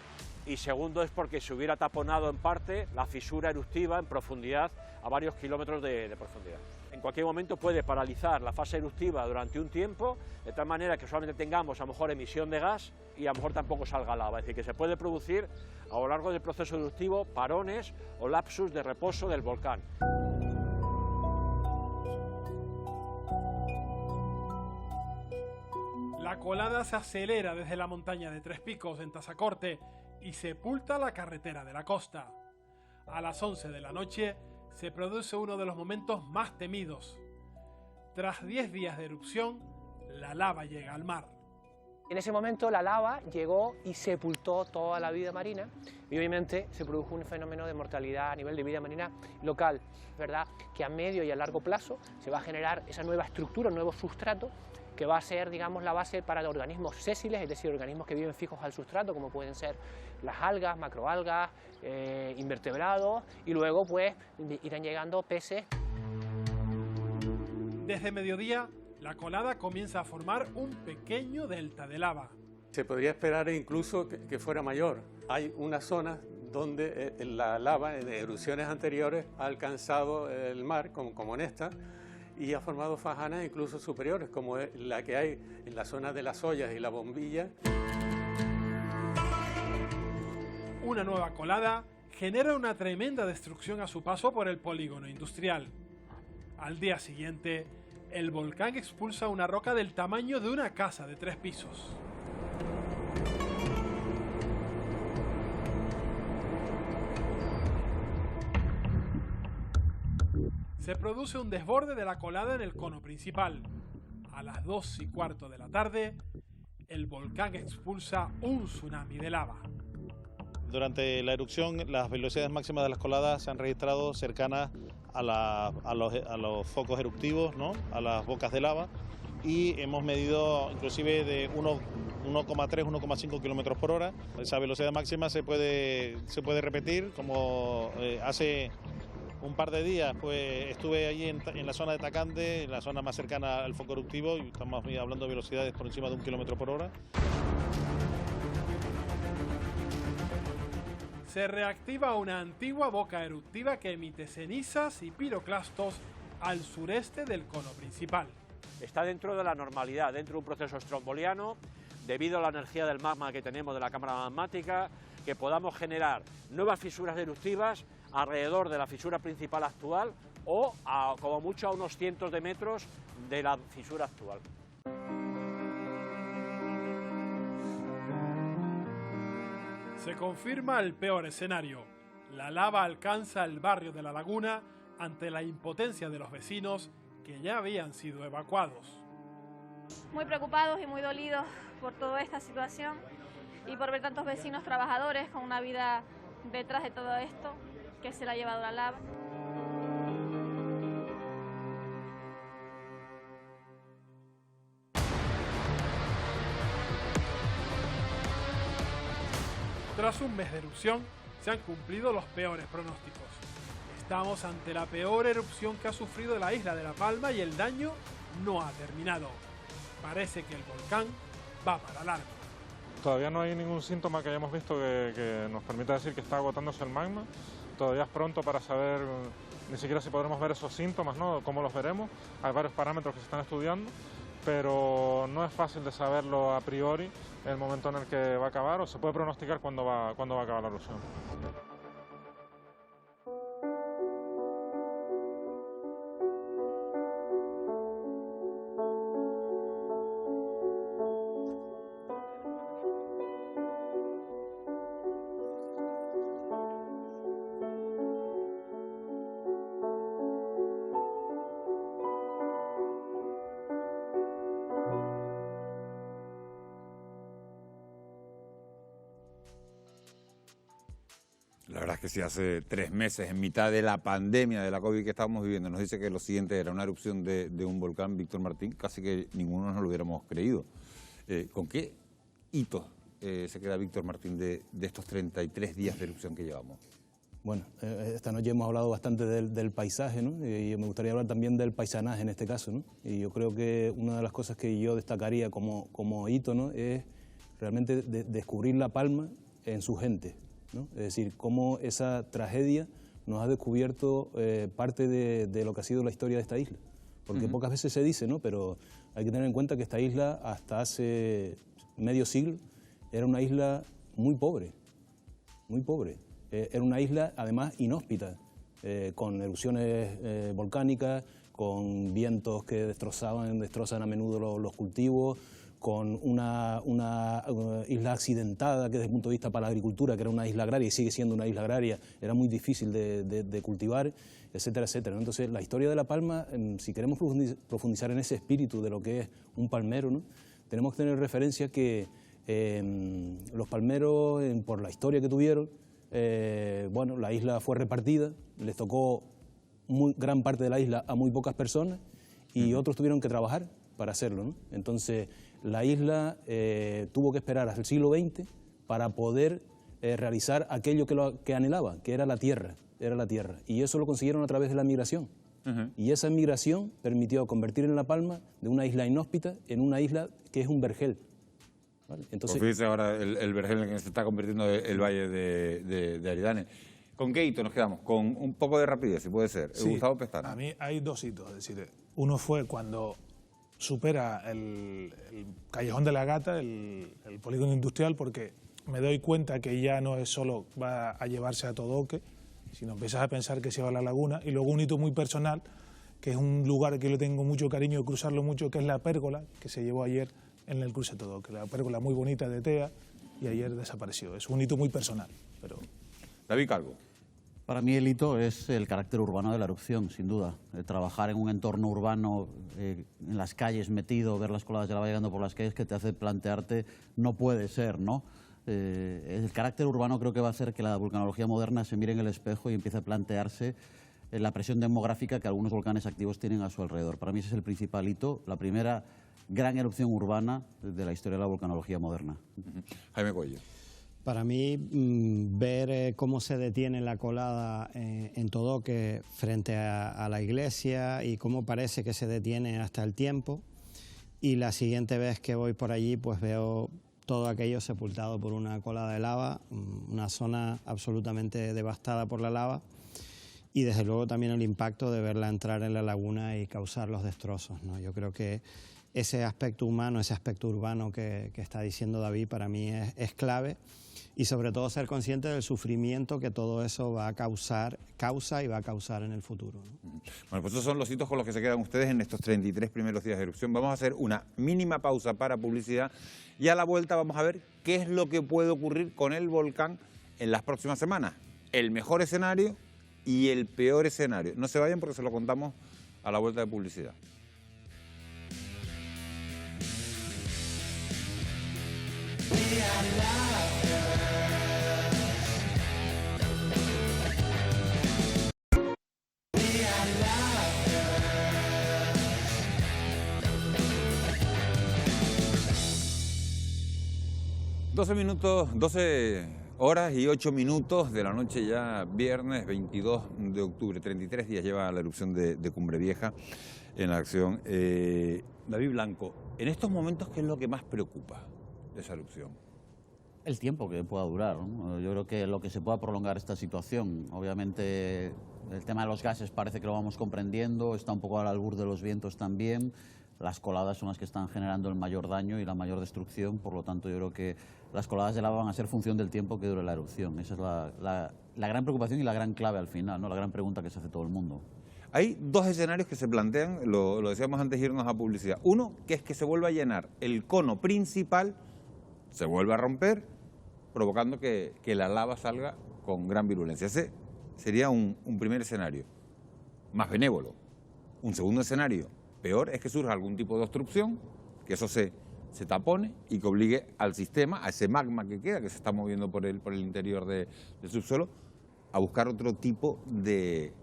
Y segundo es porque se hubiera taponado en parte la fisura eruptiva en profundidad, a varios kilómetros de profundidad. En cualquier momento puede paralizar la fase eruptiva durante un tiempo, de tal manera que solamente tengamos a lo mejor emisión de gas y a lo mejor tampoco salga lava. Es decir, que se puede producir a lo largo del proceso eruptivo parones o lapsus de reposo del volcán. La colada se acelera desde la montaña de Tres Picos en Tazacorte y sepulta la carretera de la costa. A las 11 de la noche se produce uno de los momentos más temidos. Tras 10 días de erupción, la lava llega al mar. En ese momento la lava llegó y sepultó toda la vida marina y obviamente se produjo un fenómeno de mortalidad a nivel de vida marina local. Es verdad que a medio y a largo plazo se va a generar esa nueva estructura, un nuevo sustrato que va a ser, digamos, la base para organismos sésiles, es decir, organismos que viven fijos al sustrato, como pueden ser las algas, macroalgas, invertebrados, y luego pues irán llegando peces. Desde mediodía, la colada comienza a formar un pequeño delta de lava. Se podría esperar incluso que fuera mayor. Hay unas zonas donde la lava en erupciones anteriores ha alcanzado el mar, como en esta, y ha formado fajanas incluso superiores, como la que hay en la zona de las ollas y la bombilla. Una nueva colada genera una tremenda destrucción a su paso por el polígono industrial. Al día siguiente, el volcán expulsa una roca del tamaño de una casa de 3 pisos. Se produce un desborde de la colada en el cono principal. A las 2:15 de la tarde, el volcán expulsa un tsunami de lava. Durante la erupción, las velocidades máximas de las coladas se han registrado cercanas a los focos eruptivos, ¿no?, a las bocas de lava, y hemos medido inclusive de 1,3, 1,5 kilómetros por hora. Esa velocidad máxima se puede repetir, como hace un par de días pues estuve allí en la zona de Tacande, en la zona más cercana al foco eruptivo, y estamos hablando de velocidades por encima de 1 kilómetro por hora. Se reactiva una antigua boca eruptiva que emite cenizas y piroclastos al sureste del cono principal. Está dentro de la normalidad, dentro de un proceso stromboliano, debido a la energía del magma que tenemos de la cámara magmática, que podamos generar nuevas fisuras eruptivas alrededor de la fisura principal actual o como mucho a unos cientos de metros de la fisura actual. Se confirma el peor escenario. La lava alcanza el barrio de La Laguna ante la impotencia de los vecinos que ya habían sido evacuados. Muy preocupados y muy dolidos por toda esta situación y por ver tantos vecinos trabajadores con una vida detrás de todo esto que se la ha llevado la lava. Tras un mes de erupción, se han cumplido los peores pronósticos. Estamos ante la peor erupción que ha sufrido la isla de La Palma y el daño no ha terminado. Parece que el volcán va para largo. Todavía no hay ningún síntoma que hayamos visto que nos permita decir que está agotándose el magma. Todavía es pronto para saber ni siquiera si podremos ver esos síntomas, ¿no?, cómo los veremos. Hay varios parámetros que se están estudiando, pero no es fácil de saberlo a priori en el momento en el que va a acabar, o se puede pronosticar cuándo va a acabar la erupción. La verdad es que si hace 3 meses, en mitad de la pandemia de la COVID que estábamos viviendo, nos dice que lo siguiente era una erupción de un volcán, Víctor Martín, casi que ninguno nos lo hubiéramos creído. ¿Con qué hitos se queda Víctor Martín de estos 33 días de erupción que llevamos? Bueno, esta noche hemos hablado bastante del paisaje, ¿no? Y me gustaría hablar también del paisanaje en este caso, ¿no? Y yo creo que una de las cosas que yo destacaría como hito, ¿no?, es realmente descubrir La Palma en su gente, ¿no? Es decir, cómo esa tragedia nos ha descubierto parte de lo que ha sido la historia de esta isla. Porque pocas veces se dice, ¿no?, pero hay que tener en cuenta que esta isla hasta hace medio siglo era una isla muy pobre, muy pobre. Era una isla además inhóspita, con erupciones volcánicas, con vientos que destrozan a menudo los cultivos, con una isla accidentada que desde el punto de vista para la agricultura, que era una isla agraria y sigue siendo una isla agraria, era muy difícil de cultivar, etcétera, etcétera, ¿no? Entonces, la historia de La Palma, si queremos profundizar en ese espíritu de lo que es un palmero, ¿no?, tenemos que tener referencia que los palmeros, por la historia que tuvieron, bueno, la isla fue repartida, les tocó gran parte de la isla a muy pocas personas y otros tuvieron que trabajar para hacerlo, ¿no? Entonces, la isla tuvo que esperar hasta el siglo XX para poder realizar aquello que anhelaba, que era la tierra, y eso lo consiguieron a través de la migración. Y esa migración permitió convertir en La Palma de una isla inhóspita en una isla que es un vergel. ¿Vale? Entonces, fíjese ahora el vergel en el que se está convirtiendo el valle de Aridane. ¿Con qué hito nos quedamos? Con un poco de rapidez, si puede ser. Sí, Gustavo Pestana. A mí hay 2 hitos, es decir, uno fue cuando supera el Callejón de la Gata, el polígono industrial, porque me doy cuenta que ya no es solo va a llevarse a Todoque, sino empiezas a pensar que se va a La Laguna. Y luego un hito muy personal, que es un lugar que le tengo mucho cariño de cruzarlo mucho, que es la pérgola, que se llevó ayer en el cruce Todoque. La pérgola muy bonita de Tea, y ayer desapareció. Es un hito muy personal. Pero... David Calvo. Para mí el hito es el carácter urbano de la erupción, sin duda. Trabajar en un entorno urbano, en las calles metido, ver las coladas de lava llegando por las calles, que te hace plantearte, no puede ser, ¿no? El carácter urbano creo que va a hacer que la vulcanología moderna se mire en el espejo y empiece a plantearse la presión demográfica que algunos volcanes activos tienen a su alrededor. Para mí ese es el principal hito, la primera gran erupción urbana de la historia de la vulcanología moderna. Jaime Cuello. Para mí, ver cómo se detiene la colada en Todoque frente a la iglesia y cómo parece que se detiene hasta el tiempo, y la siguiente vez que voy por allí pues veo todo aquello sepultado por una colada de lava, una zona absolutamente devastada por la lava, y desde luego también el impacto de verla entrar en la laguna y causar los destrozos, ¿no? Yo creo que ese aspecto humano, ese aspecto urbano que está diciendo David, para mí es clave, y sobre todo ser consciente del sufrimiento que todo eso va a causa y va a causar en el futuro, ¿no? Bueno, pues esos son los hitos con los que se quedan ustedes en estos 33 primeros días de erupción. Vamos a hacer una mínima pausa para publicidad y a la vuelta vamos a ver qué es lo que puede ocurrir con el volcán en las próximas semanas. El mejor escenario y el peor escenario. No se vayan porque se lo contamos a la vuelta de publicidad. Minutos, 12 horas y 8 minutos de la noche, ya viernes 22 de octubre, 33 días lleva la erupción de Cumbre Vieja en la acción. David Blanco, en estos momentos, ¿qué es lo que más preocupa de esa erupción? El tiempo que pueda durar, ¿no? Yo creo que lo que se pueda prolongar esta situación. Obviamente el tema de los gases parece que lo vamos comprendiendo, está un poco al albur de los vientos también. Las coladas son las que están generando el mayor daño y la mayor destrucción, por lo tanto yo creo que las coladas de lava van a ser función del tiempo que dure la erupción. Esa es la gran preocupación y la gran clave al final, ¿no? La gran pregunta que se hace todo el mundo. Hay dos escenarios que se plantean, lo decíamos antes de irnos a publicidad. Uno, que es que se vuelva a llenar el cono principal, se vuelva a romper, provocando que la lava salga con gran virulencia. Ese sería un primer escenario, más benévolo. Un segundo escenario, peor, es que surja algún tipo de obstrucción, que eso se tapone y que obligue al sistema, a ese magma que queda, que se está moviendo por el interior del subsuelo, a buscar otro tipo de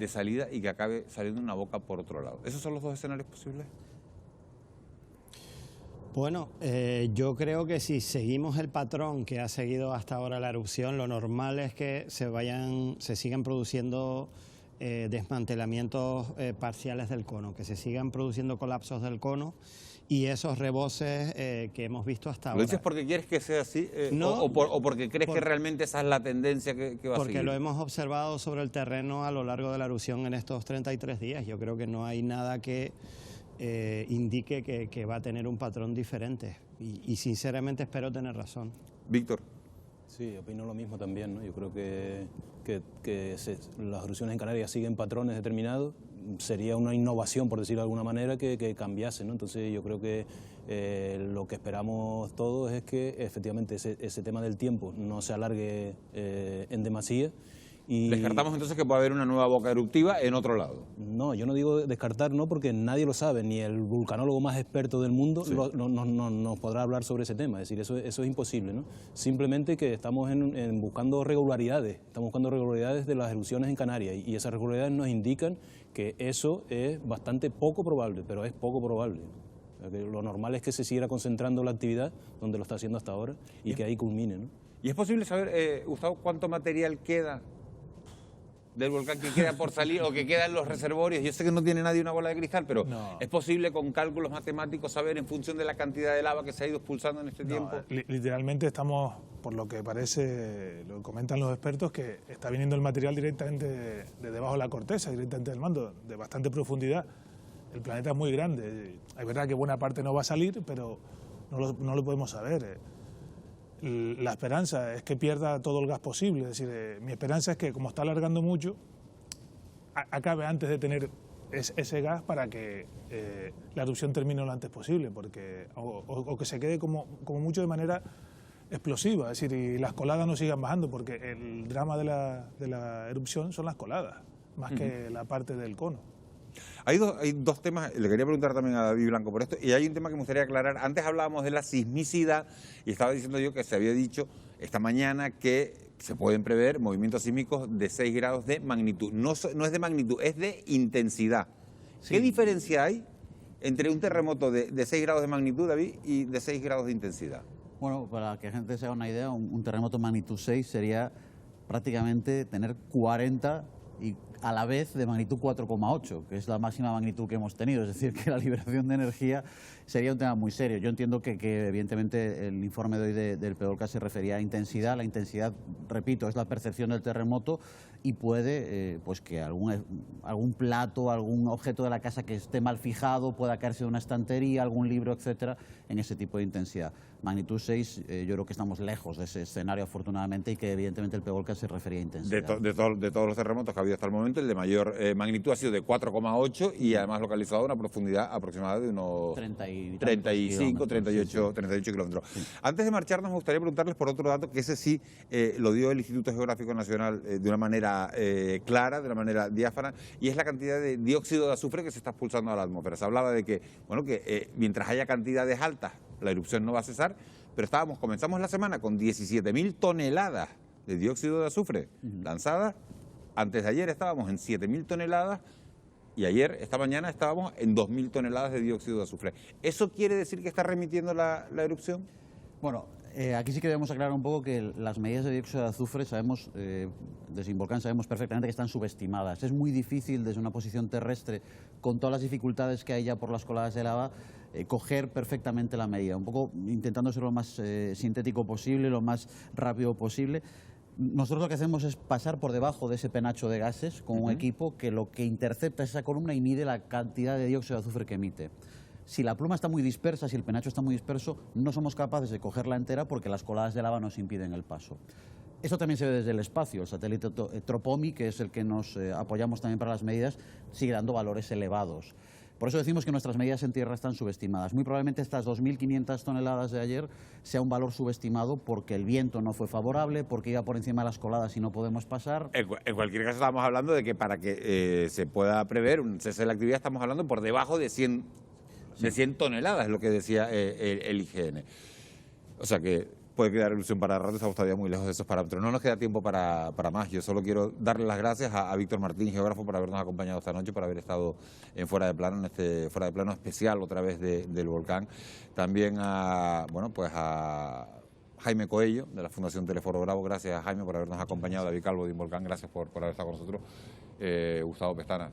salida y que acabe saliendo una boca por otro lado. ¿Esos son los dos escenarios posibles? Bueno, yo creo que si seguimos el patrón que ha seguido hasta ahora la erupción, lo normal es que se sigan produciendo desmantelamientos parciales del cono, que se sigan produciendo colapsos del cono y esos reboses que hemos visto hasta ahora. ¿Lo dices porque quieres que sea así no, o porque crees que realmente esa es la tendencia que va a seguir? Porque lo hemos observado sobre el terreno a lo largo de la erupción en estos 33 días. Yo creo que no hay nada que indique que va a tener un patrón diferente y sinceramente espero tener razón. Víctor. Sí, opino lo mismo también, ¿no? Yo creo que las erupciones en Canarias siguen patrones determinados. Sería una innovación, por decirlo de alguna manera, que cambiase, ¿no? Entonces yo creo que lo que esperamos todos es que efectivamente ese tema del tiempo no se alargue en demasía. Y ¿Descartamos entonces que puede haber una nueva boca eruptiva en otro lado? No, yo no digo descartar, no, porque nadie lo sabe, ni el vulcanólogo más experto del mundo sí. nos podrá hablar sobre ese tema, es decir, eso es imposible, ¿no? Simplemente que estamos buscando regularidades, de las erupciones en Canarias y esas regularidades nos indican que eso es bastante poco probable, pero es poco probable. Lo normal es que se siga concentrando la actividad donde lo está haciendo hasta ahora y que ahí culmine, ¿no? ¿Y es posible saber, Gustavo, cuánto material queda del volcán que queda por salir o que queda en los reservorios? Yo sé que no tiene nadie una bola de cristal, pero no. ¿Es posible con cálculos matemáticos saber en función de la cantidad de lava que se ha ido expulsando en este tiempo? Literalmente estamos, por lo que parece, lo comentan los expertos, que está viniendo el material directamente de debajo de la corteza, directamente del manto, de bastante profundidad. El planeta es muy grande. Es verdad que buena parte no va a salir, pero no lo podemos saber. La esperanza es que pierda todo el gas posible, es decir, mi esperanza es que como está alargando mucho, acabe antes de tener ese gas para que la erupción termine lo antes posible, porque o que se quede como mucho de manera explosiva, es decir, y las coladas no sigan bajando, porque el drama de la erupción son las coladas, más que la parte del cono. Hay dos temas, le quería preguntar también a David Blanco por esto, y hay un tema que me gustaría aclarar. Antes hablábamos de la sismicidad y estaba diciendo yo que se había dicho esta mañana que se pueden prever movimientos sísmicos de 6 grados de magnitud. No es de magnitud, es de intensidad. Sí. ¿Qué diferencia hay entre un terremoto de 6 grados de magnitud, David, y de 6 grados de intensidad? Bueno, para que la gente se haga una idea, un terremoto magnitud 6 sería prácticamente tener 40 y a la vez de magnitud 4,8, que es la máxima magnitud que hemos tenido. Es decir, que la liberación de energía sería un tema muy serio. Yo entiendo que evidentemente el informe de hoy del PEOLCA se refería a intensidad. La intensidad, repito, es la percepción del terremoto y puede pues que algún plato, algún objeto de la casa que esté mal fijado pueda caerse de una estantería, algún libro, etcétera, en ese tipo de intensidad. Magnitud 6, yo creo que estamos lejos de ese escenario, afortunadamente, y que evidentemente el PEOLCA se refería a intensidad. De todos los terremotos que ha habido hasta el momento, el de mayor magnitud ha sido de 4,8 y además localizado a una profundidad aproximada de unos 35, 38 kilómetros. Sí. Antes de marcharnos, me gustaría preguntarles por otro dato, que ese sí lo dio el Instituto Geográfico Nacional de una manera clara, de una manera diáfana, y es la cantidad de dióxido de azufre que se está expulsando a la atmósfera. Se hablaba de que, bueno, que mientras haya cantidades altas, la erupción no va a cesar, pero comenzamos la semana con 17.000 toneladas de dióxido de azufre lanzadas. Antes de ayer estábamos en 7.000 toneladas y esta mañana estábamos en 2.000 toneladas de dióxido de azufre. ¿Eso quiere decir que está remitiendo la erupción? Bueno, aquí sí que debemos aclarar un poco que las medidas de dióxido de azufre sabemos, desde Involcán sabemos perfectamente que están subestimadas. Es muy difícil desde una posición terrestre, con todas las dificultades que hay ya por las coladas de lava, coger perfectamente la medida, un poco intentando ser lo más sintético posible, lo más rápido posible. Nosotros lo que hacemos es pasar por debajo de ese penacho de gases con un equipo que lo que intercepta es esa columna y mide la cantidad de dióxido de azufre que emite. Si la pluma está muy dispersa, si el penacho está muy disperso, no somos capaces de cogerla entera porque las coladas de lava nos impiden el paso. Esto también se ve desde el espacio. El satélite Tropomi, que es el que nos apoyamos también para las medidas, sigue dando valores elevados. Por eso decimos que nuestras medidas en tierra están subestimadas. Muy probablemente estas 2.500 toneladas de ayer sea un valor subestimado porque el viento no fue favorable, porque iba por encima de las coladas y no podemos pasar. En cualquier caso, estamos hablando de que para que se pueda prever un cese de la actividad, estamos hablando por debajo de 100 toneladas, es lo que decía el IGN. O sea que puede quedar ilusión para rato, estamos todavía muy lejos de esos parámetros. No nos queda tiempo para más. Yo solo quiero darle las gracias a Víctor Martín, geógrafo, por habernos acompañado esta noche, por haber estado en Fuera de Plano, en este Fuera de Plano especial otra vez del volcán. También a Jaime Coello, de la Fundación Teleforo Bravo. Gracias a Jaime por habernos acompañado. David Calvo, de Involcán, gracias por haber estado con nosotros. Gustavo Pestana,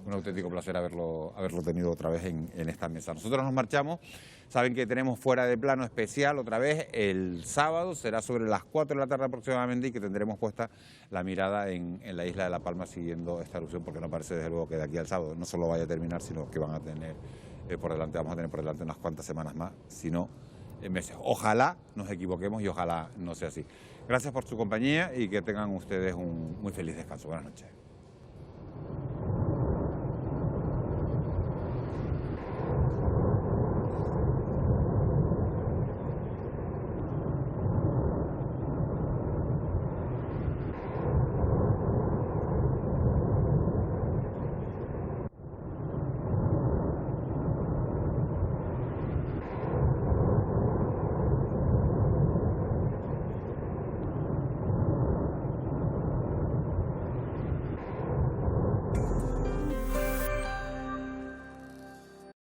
un auténtico placer haberlo tenido otra vez en esta mesa. Nosotros nos marchamos. Saben que tenemos Fuera de Plano especial otra vez el sábado, será sobre las 4 de la tarde aproximadamente, y que tendremos puesta la mirada en la isla de La Palma siguiendo esta erupción, porque no parece desde luego que de aquí al sábado no solo vaya a terminar, sino que vamos a tener por delante unas cuantas semanas más, sino meses. Ojalá nos equivoquemos y ojalá no sea así. Gracias por su compañía y que tengan ustedes un muy feliz descanso. Buenas noches.